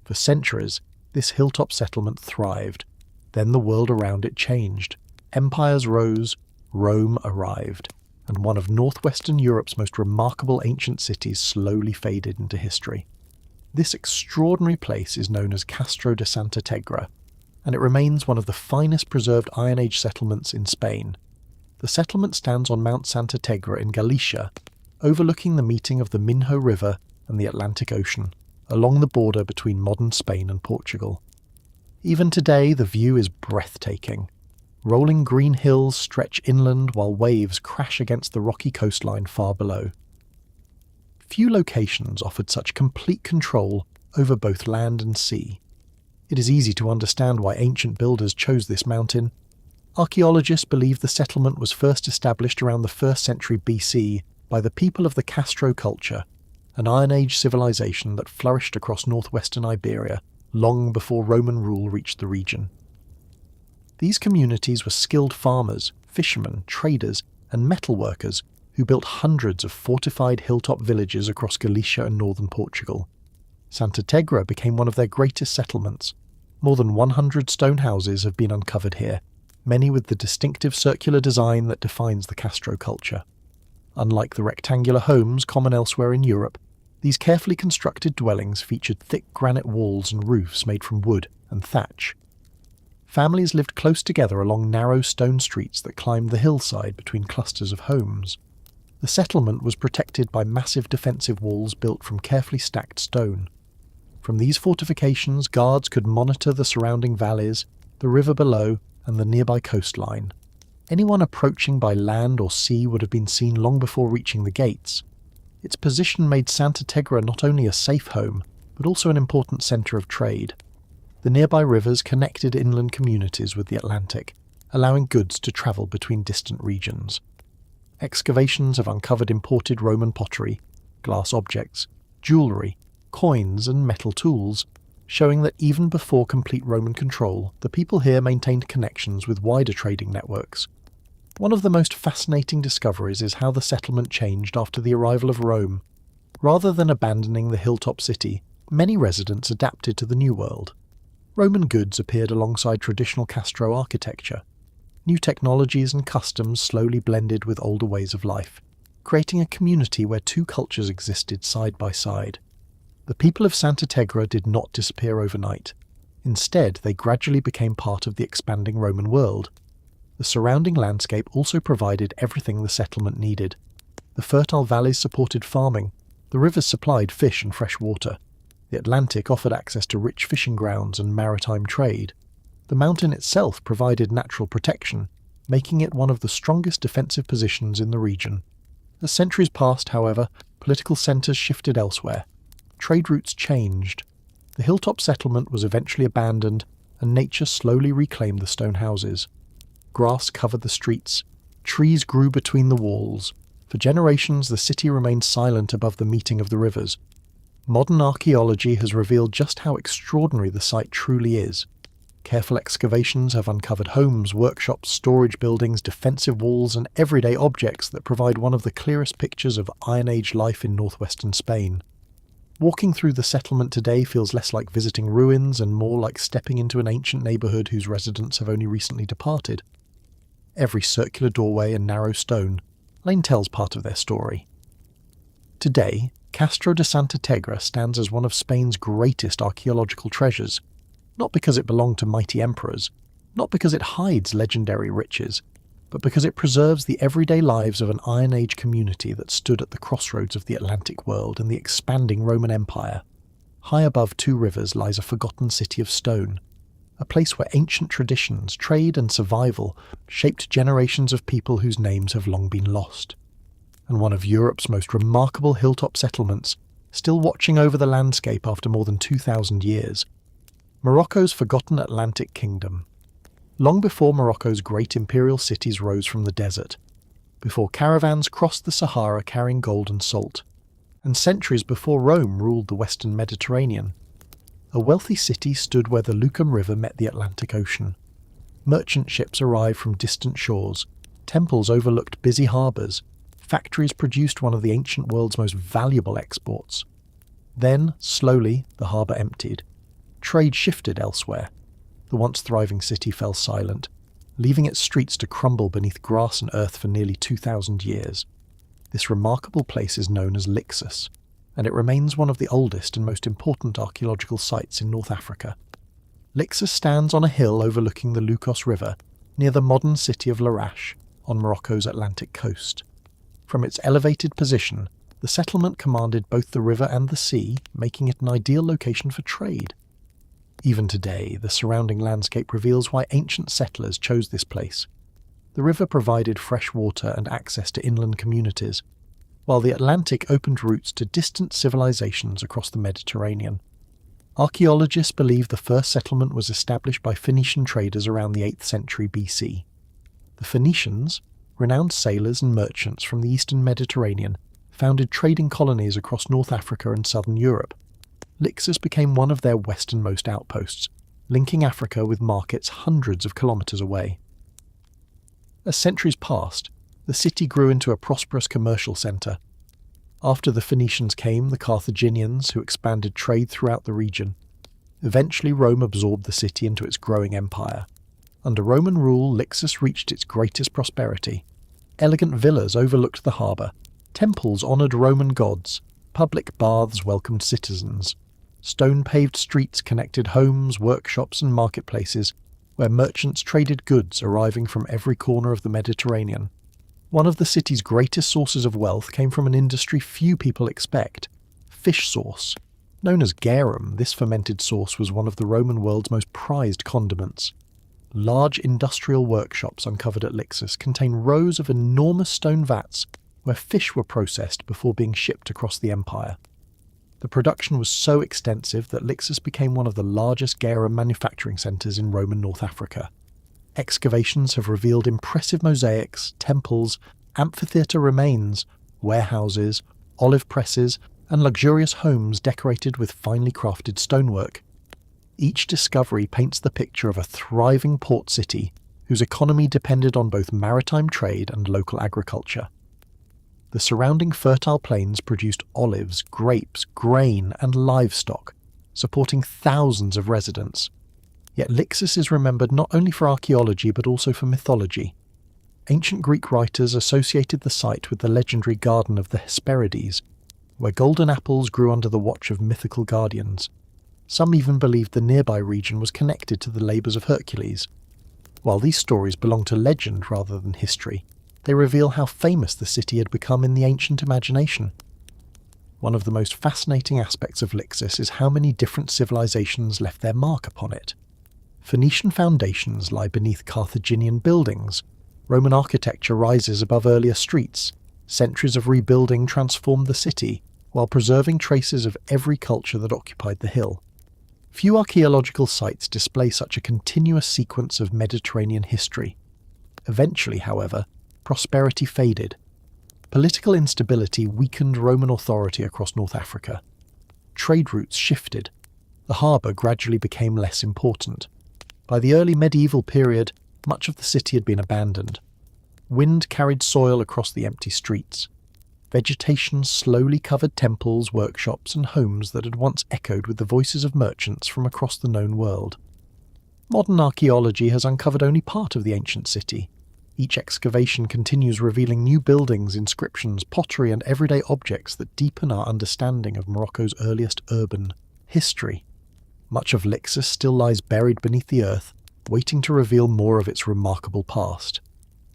For centuries, this hilltop settlement thrived. Then the world around it changed. Empires rose, Rome arrived, and one of northwestern Europe's most remarkable ancient cities slowly faded into history. This extraordinary place is known as Castro de Santa Tegra, and it remains one of the finest preserved Iron Age settlements in Spain. The settlement stands on Mount Santa Tegra in Galicia, overlooking the meeting of the Minho River and the Atlantic Ocean, along the border between modern Spain and Portugal. Even today, the view is breathtaking. Rolling green hills stretch inland while waves crash against the rocky coastline far below. Few locations offered such complete control over both land and sea. It is easy to understand why ancient builders chose this mountain. Archaeologists believe the settlement was first established around the 1st century BC by the people of the Castro culture, an Iron Age civilization that flourished across northwestern Iberia long before Roman rule reached the region. These communities were skilled farmers, fishermen, traders, and metalworkers who built hundreds of fortified hilltop villages across Galicia and northern Portugal. Santa Tegra became one of their greatest settlements. More than 100 stone houses have been uncovered here, many with the distinctive circular design that defines the Castro culture. Unlike the rectangular homes common elsewhere in Europe, these carefully constructed dwellings featured thick granite walls and roofs made from wood and thatch. Families lived close together along narrow stone streets that climbed the hillside between clusters of homes. The settlement was protected by massive defensive walls built from carefully stacked stone. From these fortifications, guards could monitor the surrounding valleys, the river below, and the nearby coastline. Anyone approaching by land or sea would have been seen long before reaching the gates. Its position made Santa Tegra not only a safe home, but also an important centre of trade. The nearby rivers connected inland communities with the Atlantic, allowing goods to travel between distant regions. Excavations have uncovered imported Roman pottery, glass objects, jewellery, coins and metal tools, showing that even before complete Roman control, the people here maintained connections with wider trading networks. One of the most fascinating discoveries is how the settlement changed after the arrival of Rome. Rather than abandoning the hilltop city, many residents adapted to the New World. Roman goods appeared alongside traditional Castro architecture. New technologies and customs slowly blended with older ways of life, creating a community where two cultures existed side by side. The people of Santa Tegra did not disappear overnight. Instead, they gradually became part of the expanding Roman world. The surrounding landscape also provided everything the settlement needed. The fertile valleys supported farming, the rivers supplied fish and fresh water, the Atlantic offered access to rich fishing grounds and maritime trade. The mountain itself provided natural protection, making it one of the strongest defensive positions in the region. As centuries passed, however, political centres shifted elsewhere. Trade routes changed. The hilltop settlement was eventually abandoned, and nature slowly reclaimed the stone houses. Grass covered the streets. Trees grew between the walls. For generations, the city remained silent above the meeting of the rivers. Modern archaeology has revealed just how extraordinary the site truly is. Careful excavations have uncovered homes, workshops, storage buildings, defensive walls, and everyday objects that provide one of the clearest pictures of Iron Age life in northwestern Spain. Walking through the settlement today feels less like visiting ruins and more like stepping into an ancient neighbourhood whose residents have only recently departed. Every circular doorway and narrow stone lane tells part of their story. Today, Castro de Santa Tegra stands as one of Spain's greatest archaeological treasures, not because it belonged to mighty emperors, not because it hides legendary riches, but because it preserves the everyday lives of an Iron Age community that stood at the crossroads of the Atlantic world and the expanding Roman Empire. High above two rivers lies a forgotten city of stone, a place where ancient traditions, trade and survival shaped generations of people whose names have long been lost. And one of Europe's most remarkable hilltop settlements, still watching over the landscape after more than 2,000 years. Morocco's forgotten Atlantic kingdom. Long before Morocco's great imperial cities rose from the desert, before caravans crossed the Sahara carrying gold and salt, and centuries before Rome ruled the western Mediterranean, a wealthy city stood where the Lucum River met the Atlantic Ocean. Merchant ships arrived from distant shores, temples overlooked busy harbours, factories produced one of the ancient world's most valuable exports. Then, slowly, the harbour emptied. Trade shifted elsewhere. The once thriving city fell silent, leaving its streets to crumble beneath grass and earth for nearly 2,000 years. This remarkable place is known as Lixus, and it remains one of the oldest and most important archaeological sites in North Africa. Lixus stands on a hill overlooking the Lucos River, near the modern city of Larache, on Morocco's Atlantic coast. From its elevated position, the settlement commanded both the river and the sea, making it an ideal location for trade. Even today, the surrounding landscape reveals why ancient settlers chose this place. The river provided fresh water and access to inland communities, while the Atlantic opened routes to distant civilizations across the Mediterranean. Archaeologists believe the first settlement was established by Phoenician traders around the 8th century BC. The Phoenicians, renowned sailors and merchants from the eastern Mediterranean, founded trading colonies across North Africa and southern Europe. Lixus became one of their westernmost outposts, linking Africa with markets hundreds of kilometres away. As centuries passed, the city grew into a prosperous commercial centre. After the Phoenicians came the Carthaginians, who expanded trade throughout the region. Eventually Rome absorbed the city into its growing empire. Under Roman rule, Lixus reached its greatest prosperity. Elegant villas overlooked the harbour, temples honoured Roman gods, public baths welcomed citizens. Stone-paved streets connected homes, workshops and marketplaces, where merchants traded goods arriving from every corner of the Mediterranean. One of the city's greatest sources of wealth came from an industry few people expect: fish sauce. Known as garum, this fermented sauce was one of the Roman world's most prized condiments. Large industrial workshops uncovered at Lixus contain rows of enormous stone vats where fish were processed before being shipped across the empire. The production was so extensive that Lixus became one of the largest garum manufacturing centres in Roman North Africa. Excavations have revealed impressive mosaics, temples, amphitheatre remains, warehouses, olive presses, and luxurious homes decorated with finely crafted stonework. Each discovery paints the picture of a thriving port city whose economy depended on both maritime trade and local agriculture. The surrounding fertile plains produced olives, grapes, grain, and livestock, supporting thousands of residents. Yet Lixus is remembered not only for archaeology but also for mythology. Ancient Greek writers associated the site with the legendary Garden of the Hesperides, where golden apples grew under the watch of mythical guardians. Some even believed the nearby region was connected to the labours of Hercules. While these stories belong to legend rather than history, they reveal how famous the city had become in the ancient imagination. One of the most fascinating aspects of Lixus is how many different civilizations left their mark upon it. Phoenician foundations lie beneath Carthaginian buildings. Roman architecture rises above earlier streets. Centuries of rebuilding transformed the city, while preserving traces of every culture that occupied the hill. Few archaeological sites display such a continuous sequence of Mediterranean history. Eventually, however, prosperity faded. Political instability weakened Roman authority across North Africa. Trade routes shifted. The harbour gradually became less important. By the early medieval period, much of the city had been abandoned. Wind carried soil across the empty streets. Vegetation slowly covered temples, workshops, and homes that had once echoed with the voices of merchants from across the known world. Modern archaeology has uncovered only part of the ancient city. Each excavation continues revealing new buildings, inscriptions, pottery, and everyday objects that deepen our understanding of Morocco's earliest urban history. Much of Lixus still lies buried beneath the earth, waiting to reveal more of its remarkable past.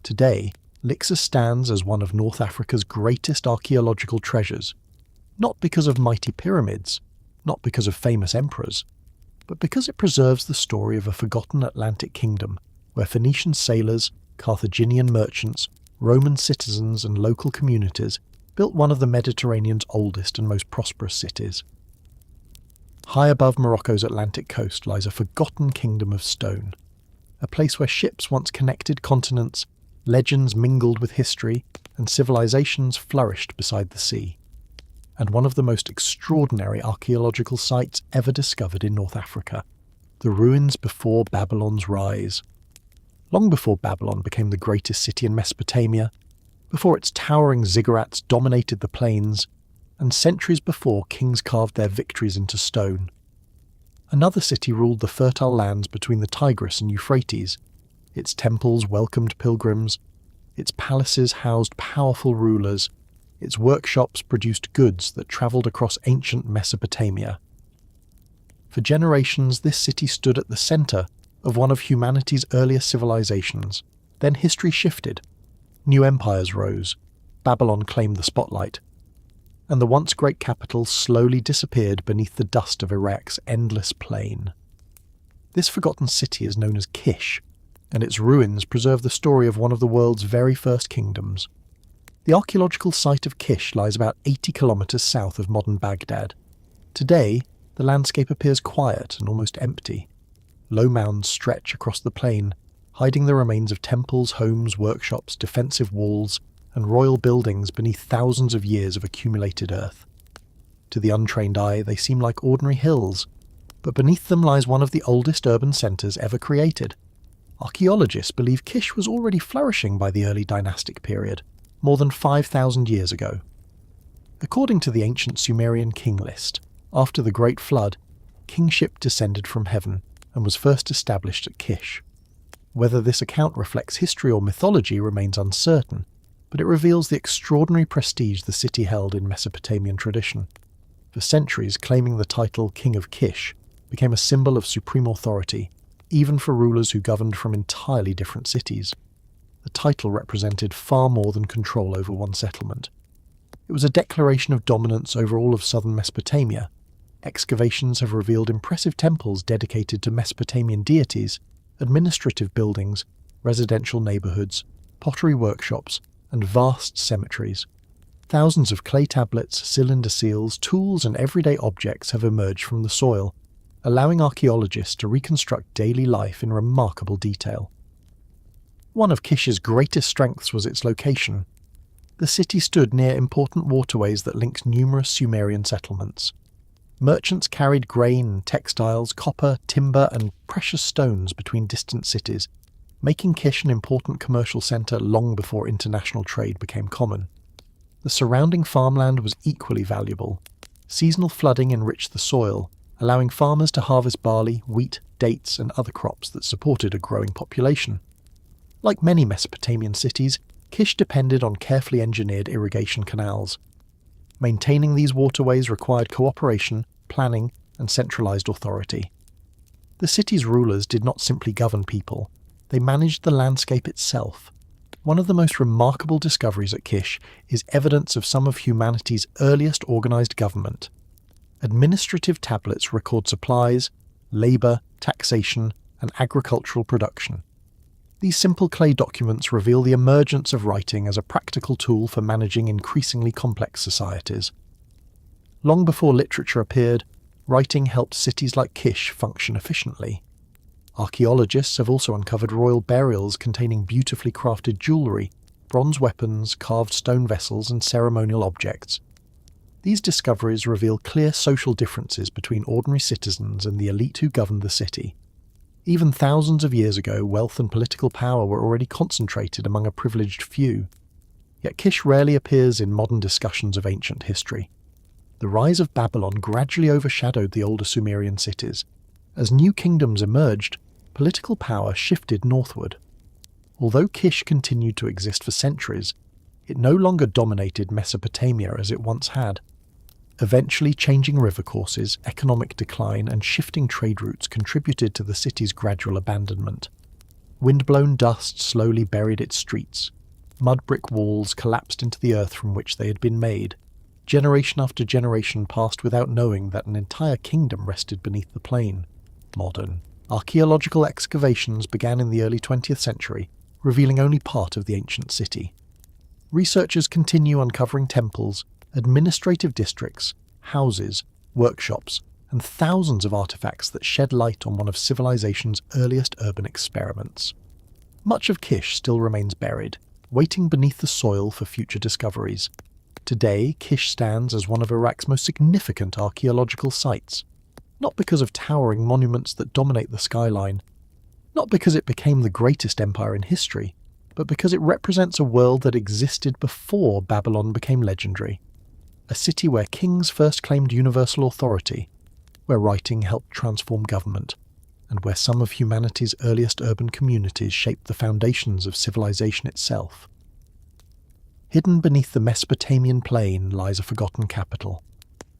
Today, Lixus stands as one of North Africa's greatest archaeological treasures, not because of mighty pyramids, not because of famous emperors, but because it preserves the story of a forgotten Atlantic kingdom where Phoenician sailors, Carthaginian merchants, Roman citizens, and local communities built one of the Mediterranean's oldest and most prosperous cities. High above Morocco's Atlantic coast lies a forgotten kingdom of stone, a place where ships once connected continents, legends mingled with history, and civilizations flourished beside the sea, and one of the most extraordinary archaeological sites ever discovered in North Africa, the ruins before Babylon's rise. Long before Babylon became the greatest city in Mesopotamia, before its towering ziggurats dominated the plains, and centuries before kings carved their victories into stone. Another city ruled the fertile lands between the Tigris and Euphrates. Its temples welcomed pilgrims, its palaces housed powerful rulers, its workshops produced goods that travelled across ancient Mesopotamia. For generations, this city stood at the centre of one of humanity's earliest civilizations. Then history shifted. New empires rose. Babylon claimed the spotlight, and the once great capital slowly disappeared beneath the dust of Iraq's endless plain. This forgotten city is known as Kish, and its ruins preserve the story of one of the world's very first kingdoms. The archaeological site of Kish lies about 80 kilometres south of modern Baghdad. Today, the landscape appears quiet and almost empty. Low mounds stretch across the plain, hiding the remains of temples, homes, workshops, defensive walls, and royal buildings beneath thousands of years of accumulated earth. To the untrained eye, they seem like ordinary hills, but beneath them lies one of the oldest urban centres ever created. Archaeologists believe Kish was already flourishing by the early dynastic period, more than 5,000 years ago. According to the ancient Sumerian king list, after the Great Flood, kingship descended from heaven and was first established at Kish. Whether this account reflects history or mythology remains uncertain, but it reveals the extraordinary prestige the city held in Mesopotamian tradition. For centuries, claiming the title King of Kish became a symbol of supreme authority, even for rulers who governed from entirely different cities. The title represented far more than control over one settlement. It was a declaration of dominance over all of southern Mesopotamia. Excavations have revealed impressive temples dedicated to Mesopotamian deities, administrative buildings, residential neighbourhoods, pottery workshops, and vast cemeteries. Thousands of clay tablets, cylinder seals, tools, and everyday objects have emerged from the soil, allowing archaeologists to reconstruct daily life in remarkable detail. One of Kish's greatest strengths was its location. The city stood near important waterways that linked numerous Sumerian settlements. Merchants carried grain, textiles, copper, timber, and precious stones between distant cities, making Kish an important commercial centre long before international trade became common. The surrounding farmland was equally valuable. Seasonal flooding enriched the soil, allowing farmers to harvest barley, wheat, dates, and other crops that supported a growing population. Like many Mesopotamian cities, Kish depended on carefully engineered irrigation canals. Maintaining these waterways required cooperation, planning, and centralized authority. The city's rulers did not simply govern people, they managed the landscape itself. One of the most remarkable discoveries at Kish is evidence of some of humanity's earliest organized government. Administrative tablets record supplies, labor, taxation, and agricultural production. These simple clay documents reveal the emergence of writing as a practical tool for managing increasingly complex societies. Long before literature appeared, writing helped cities like Kish function efficiently. Archaeologists have also uncovered royal burials containing beautifully crafted jewellery, bronze weapons, carved stone vessels, and ceremonial objects. These discoveries reveal clear social differences between ordinary citizens and the elite who governed the city. Even thousands of years ago, wealth and political power were already concentrated among a privileged few. Yet Kish rarely appears in modern discussions of ancient history. The rise of Babylon gradually overshadowed the older Sumerian cities. As new kingdoms emerged, political power shifted northward. Although Kish continued to exist for centuries, it no longer dominated Mesopotamia as it once had. Eventually, changing river courses, economic decline, and shifting trade routes contributed to the city's gradual abandonment. Wind-blown dust slowly buried its streets. Mud brick walls collapsed into the earth from which they had been made. Generation after generation passed without knowing that an entire kingdom rested beneath the plain. Modern archaeological excavations began in the early 20th century, revealing only part of the ancient city. Researchers continue uncovering temples, administrative districts, houses, workshops, and thousands of artifacts that shed light on one of civilization's earliest urban experiments. Much of Kish still remains buried, waiting beneath the soil for future discoveries. Today, Kish stands as one of Iraq's most significant archaeological sites, not because of towering monuments that dominate the skyline, not because it became the greatest empire in history, but because it represents a world that existed before Babylon became legendary. A city where kings first claimed universal authority, where writing helped transform government, and where some of humanity's earliest urban communities shaped the foundations of civilization itself. Hidden beneath the Mesopotamian plain lies a forgotten capital,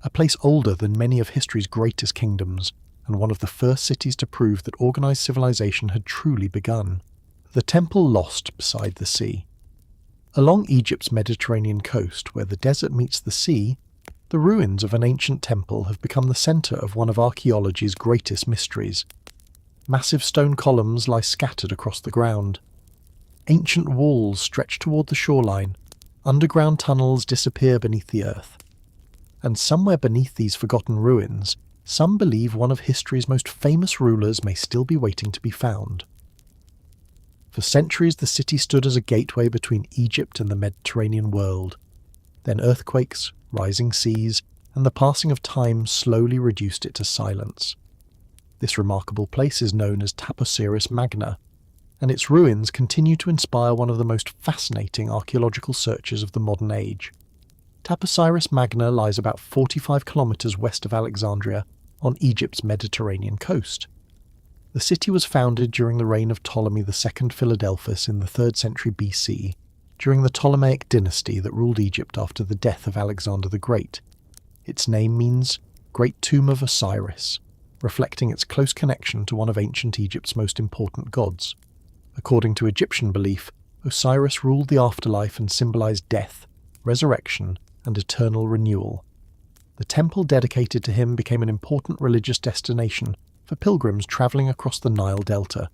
a place older than many of history's greatest kingdoms, and one of the first cities to prove that organized civilization had truly begun. The temple lost beside the sea. Along Egypt's Mediterranean coast, where the desert meets the sea, the ruins of an ancient temple have become the center of one of archaeology's greatest mysteries. Massive stone columns lie scattered across the ground. Ancient walls stretch toward the shoreline. Underground tunnels disappear beneath the earth. And somewhere beneath these forgotten ruins, some believe one of history's most famous rulers may still be waiting to be found. For centuries, the city stood as a gateway between Egypt and the Mediterranean world. Then earthquakes, rising seas, and the passing of time slowly reduced it to silence. This remarkable place is known as Taposiris Magna, and its ruins continue to inspire one of the most fascinating archaeological searches of the modern age. Taposiris Magna lies about 45 kilometers west of Alexandria on Egypt's Mediterranean coast. The city was founded during the reign of Ptolemy II Philadelphus in the 3rd century BC, during the Ptolemaic dynasty that ruled Egypt after the death of Alexander the Great. Its name means Great Tomb of Osiris, reflecting its close connection to one of ancient Egypt's most important gods. According to Egyptian belief, Osiris ruled the afterlife and symbolized death, resurrection, and eternal renewal. The temple dedicated to him became an important religious destination for pilgrims travelling across the Nile Delta.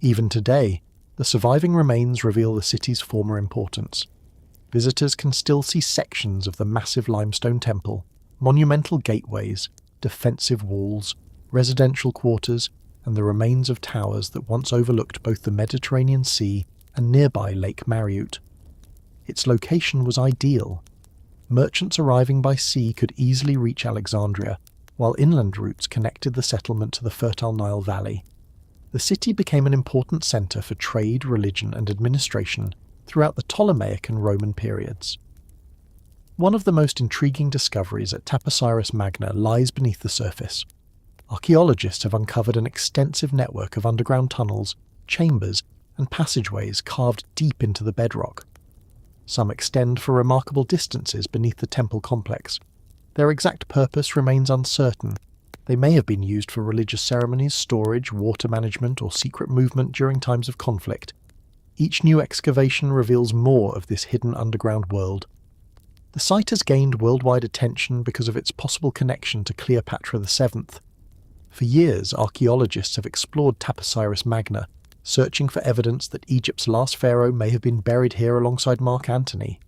Even today, the surviving remains reveal the city's former importance. Visitors can still see sections of the massive limestone temple, monumental gateways, defensive walls, residential quarters, and the remains of towers that once overlooked both the Mediterranean Sea and nearby Lake Mariut. Its location was ideal. Merchants arriving by sea could easily reach Alexandria, while inland routes connected the settlement to the fertile Nile Valley. The city became an important centre for trade, religion, and administration throughout the Ptolemaic and Roman periods. One of the most intriguing discoveries at Taposiris Magna lies beneath the surface. Archaeologists have uncovered an extensive network of underground tunnels, chambers, and passageways carved deep into the bedrock. Some extend for remarkable distances beneath the temple complex. Their exact purpose remains uncertain. They may have been used for religious ceremonies, storage, water management, or secret movement during times of conflict. Each new excavation reveals more of this hidden underground world. The site has gained worldwide attention because of its possible connection to Cleopatra VII. For years, archaeologists have explored Taposiris Magna, searching for evidence that Egypt's last pharaoh may have been buried here alongside Mark Antony.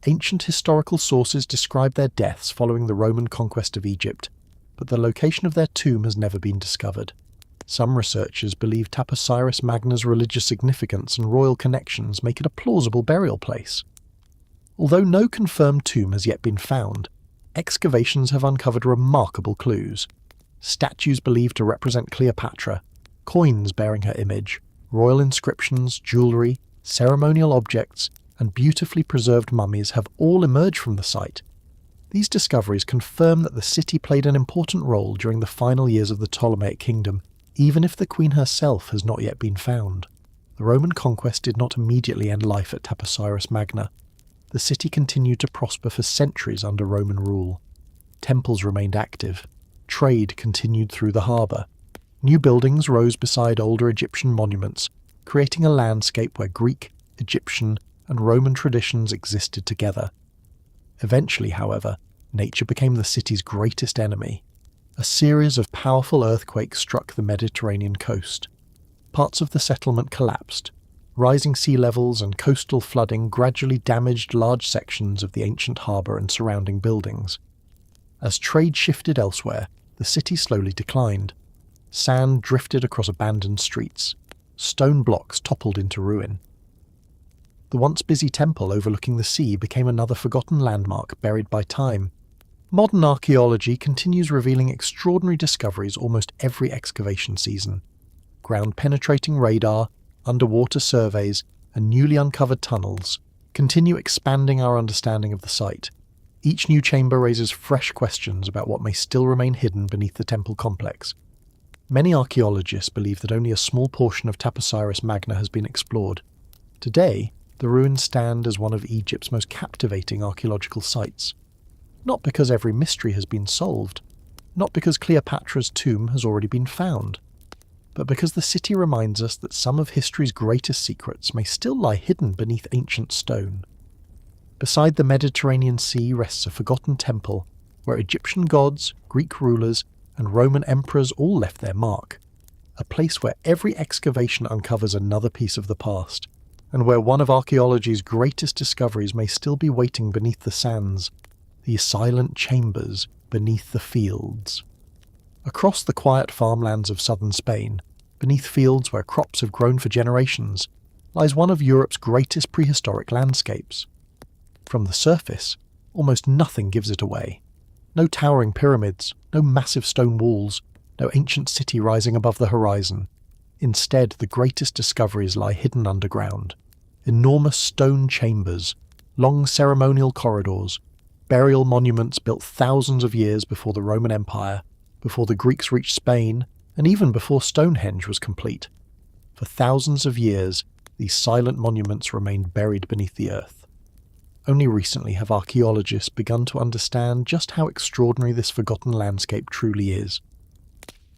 Ancient historical sources describe their deaths following the Roman conquest of Egypt, but the location of their tomb has never been discovered. Some researchers believe Taposiris Magna's religious significance and royal connections make it a plausible burial place. Although no confirmed tomb has yet been found, excavations have uncovered remarkable clues. Statues believed to represent Cleopatra, coins bearing her image, royal inscriptions, jewellery, ceremonial objects, and beautifully preserved mummies have all emerged from the site. These discoveries confirm that the city played an important role during the final years of the Ptolemaic kingdom, even if the queen herself has not yet been found. The Roman conquest did not immediately end life at Taposiris Magna. The city continued to prosper for centuries under Roman rule. Temples remained active. Trade continued through the harbour. New buildings rose beside older Egyptian monuments, creating a landscape where Greek, Egyptian, and Roman traditions existed together. Eventually, however, nature became the city's greatest enemy. A series of powerful earthquakes struck the Mediterranean coast. Parts of the settlement collapsed. Rising sea levels and coastal flooding gradually damaged large sections of the ancient harbour and surrounding buildings. As trade shifted elsewhere, the city slowly declined. Sand drifted across abandoned streets. Stone blocks toppled into ruin. The once busy temple overlooking the sea became another forgotten landmark buried by time. Modern archaeology continues revealing extraordinary discoveries almost every excavation season. Ground-penetrating radar, underwater surveys, and newly uncovered tunnels continue expanding our understanding of the site. Each new chamber raises fresh questions about what may still remain hidden beneath the temple complex. Many archaeologists believe that only a small portion of Taposiris Magna has been explored. Today, the ruins stand as one of Egypt's most captivating archaeological sites. Not because every mystery has been solved, not because Cleopatra's tomb has already been found, but because the city reminds us that some of history's greatest secrets may still lie hidden beneath ancient stone. Beside the Mediterranean Sea rests a forgotten temple where Egyptian gods, Greek rulers, and Roman emperors all left their mark. A place where every excavation uncovers another piece of the past, and where one of archaeology's greatest discoveries may still be waiting beneath the sands, the silent chambers beneath the fields. Across the quiet farmlands of southern Spain, beneath fields where crops have grown for generations, lies one of Europe's greatest prehistoric landscapes. From the surface, almost nothing gives it away. No towering pyramids, no massive stone walls, no ancient city rising above the horizon. Instead, the greatest discoveries lie hidden underground. Enormous stone chambers, long ceremonial corridors, burial monuments built thousands of years before the Roman Empire, before the Greeks reached Spain, and even before Stonehenge was complete. For thousands of years, these silent monuments remained buried beneath the earth. Only recently have archaeologists begun to understand just how extraordinary this forgotten landscape truly is.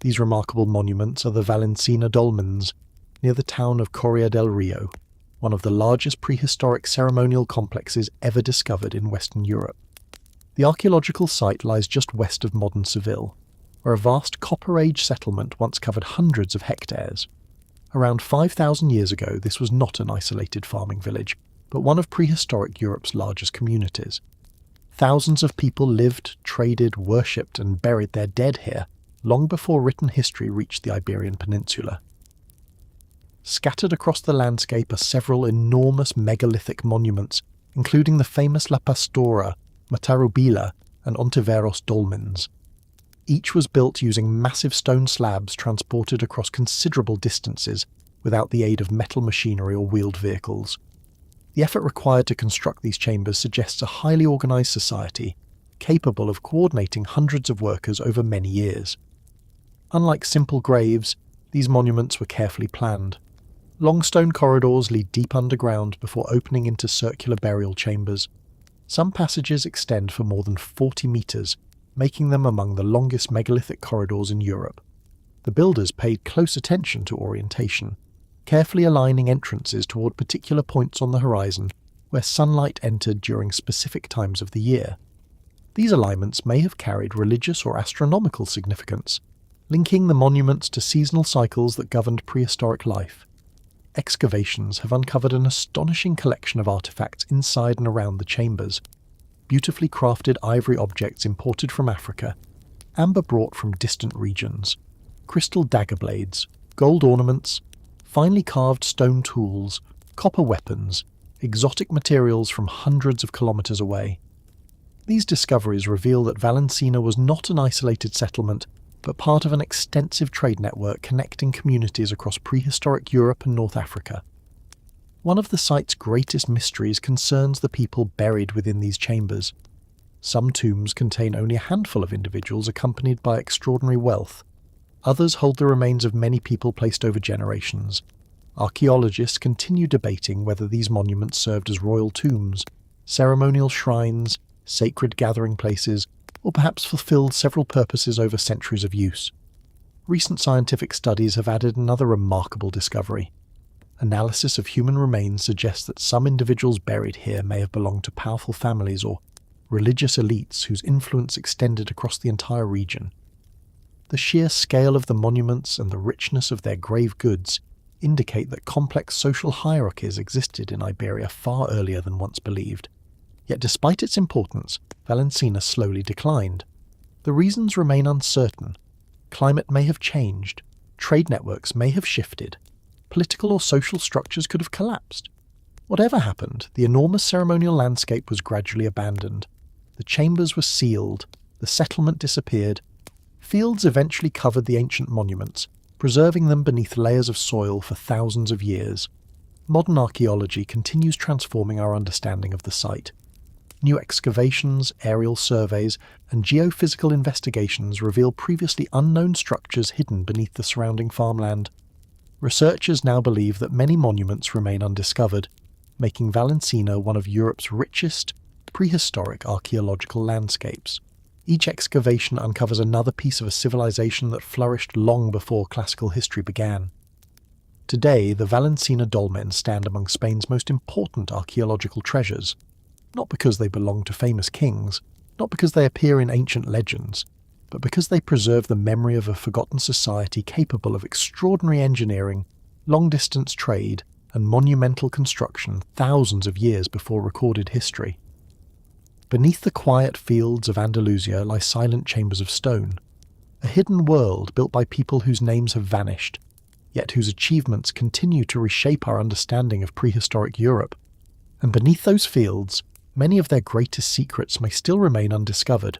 These remarkable monuments are the Valencina Dolmens, near the town of Coria del Rio, one of the largest prehistoric ceremonial complexes ever discovered in Western Europe. The archaeological site lies just west of modern Seville, where a vast Copper Age settlement once covered hundreds of hectares. Around 5,000 years ago, this was not an isolated farming village, but one of prehistoric Europe's largest communities. Thousands of people lived, traded, worshipped, and buried their dead here, long before written history reached the Iberian Peninsula. Scattered across the landscape are several enormous megalithic monuments, including the famous La Pastora, Matarubila, and Ontiveros dolmens. Each was built using massive stone slabs transported across considerable distances without the aid of metal machinery or wheeled vehicles. The effort required to construct these chambers suggests a highly organised society, capable of coordinating hundreds of workers over many years. Unlike simple graves, these monuments were carefully planned. Long stone corridors lead deep underground before opening into circular burial chambers. Some passages extend for more than 40 metres, making them among the longest megalithic corridors in Europe. The builders paid close attention to orientation, carefully aligning entrances toward particular points on the horizon where sunlight entered during specific times of the year. These alignments may have carried religious or astronomical significance, linking the monuments to seasonal cycles that governed prehistoric life. Excavations have uncovered an astonishing collection of artifacts inside and around the chambers. Beautifully crafted ivory objects imported from Africa, amber brought from distant regions, crystal dagger blades, gold ornaments, finely carved stone tools, copper weapons, exotic materials from hundreds of kilometers away. These discoveries reveal that Valencina was not an isolated settlement, but part of an extensive trade network connecting communities across prehistoric Europe and North Africa. One of the site's greatest mysteries concerns the people buried within these chambers. Some tombs contain only a handful of individuals accompanied by extraordinary wealth. Others hold the remains of many people placed over generations. Archaeologists continue debating whether these monuments served as royal tombs, ceremonial shrines, sacred gathering places, or perhaps fulfilled several purposes over centuries of use. Recent scientific studies have added another remarkable discovery. Analysis of human remains suggests that some individuals buried here may have belonged to powerful families or religious elites whose influence extended across the entire region. The sheer scale of the monuments and the richness of their grave goods indicate that complex social hierarchies existed in Iberia far earlier than once believed. Yet despite its importance, Valencina slowly declined. The reasons remain uncertain. Climate may have changed, trade networks may have shifted, political or social structures could have collapsed. Whatever happened, the enormous ceremonial landscape was gradually abandoned. The chambers were sealed, the settlement disappeared. Fields eventually covered the ancient monuments, preserving them beneath layers of soil for thousands of years. Modern archaeology continues transforming our understanding of the site. New excavations, aerial surveys, and geophysical investigations reveal previously unknown structures hidden beneath the surrounding farmland. Researchers now believe that many monuments remain undiscovered, making Valencina one of Europe's richest prehistoric archaeological landscapes. Each excavation uncovers another piece of a civilization that flourished long before classical history began. Today, the Valencina Dolmens stand among Spain's most important archaeological treasures, not because they belong to famous kings, not because they appear in ancient legends, but because they preserve the memory of a forgotten society capable of extraordinary engineering, long-distance trade, and monumental construction thousands of years before recorded history. Beneath the quiet fields of Andalusia lie silent chambers of stone, a hidden world built by people whose names have vanished, yet whose achievements continue to reshape our understanding of prehistoric Europe. And beneath those fields, many of their greatest secrets may still remain undiscovered.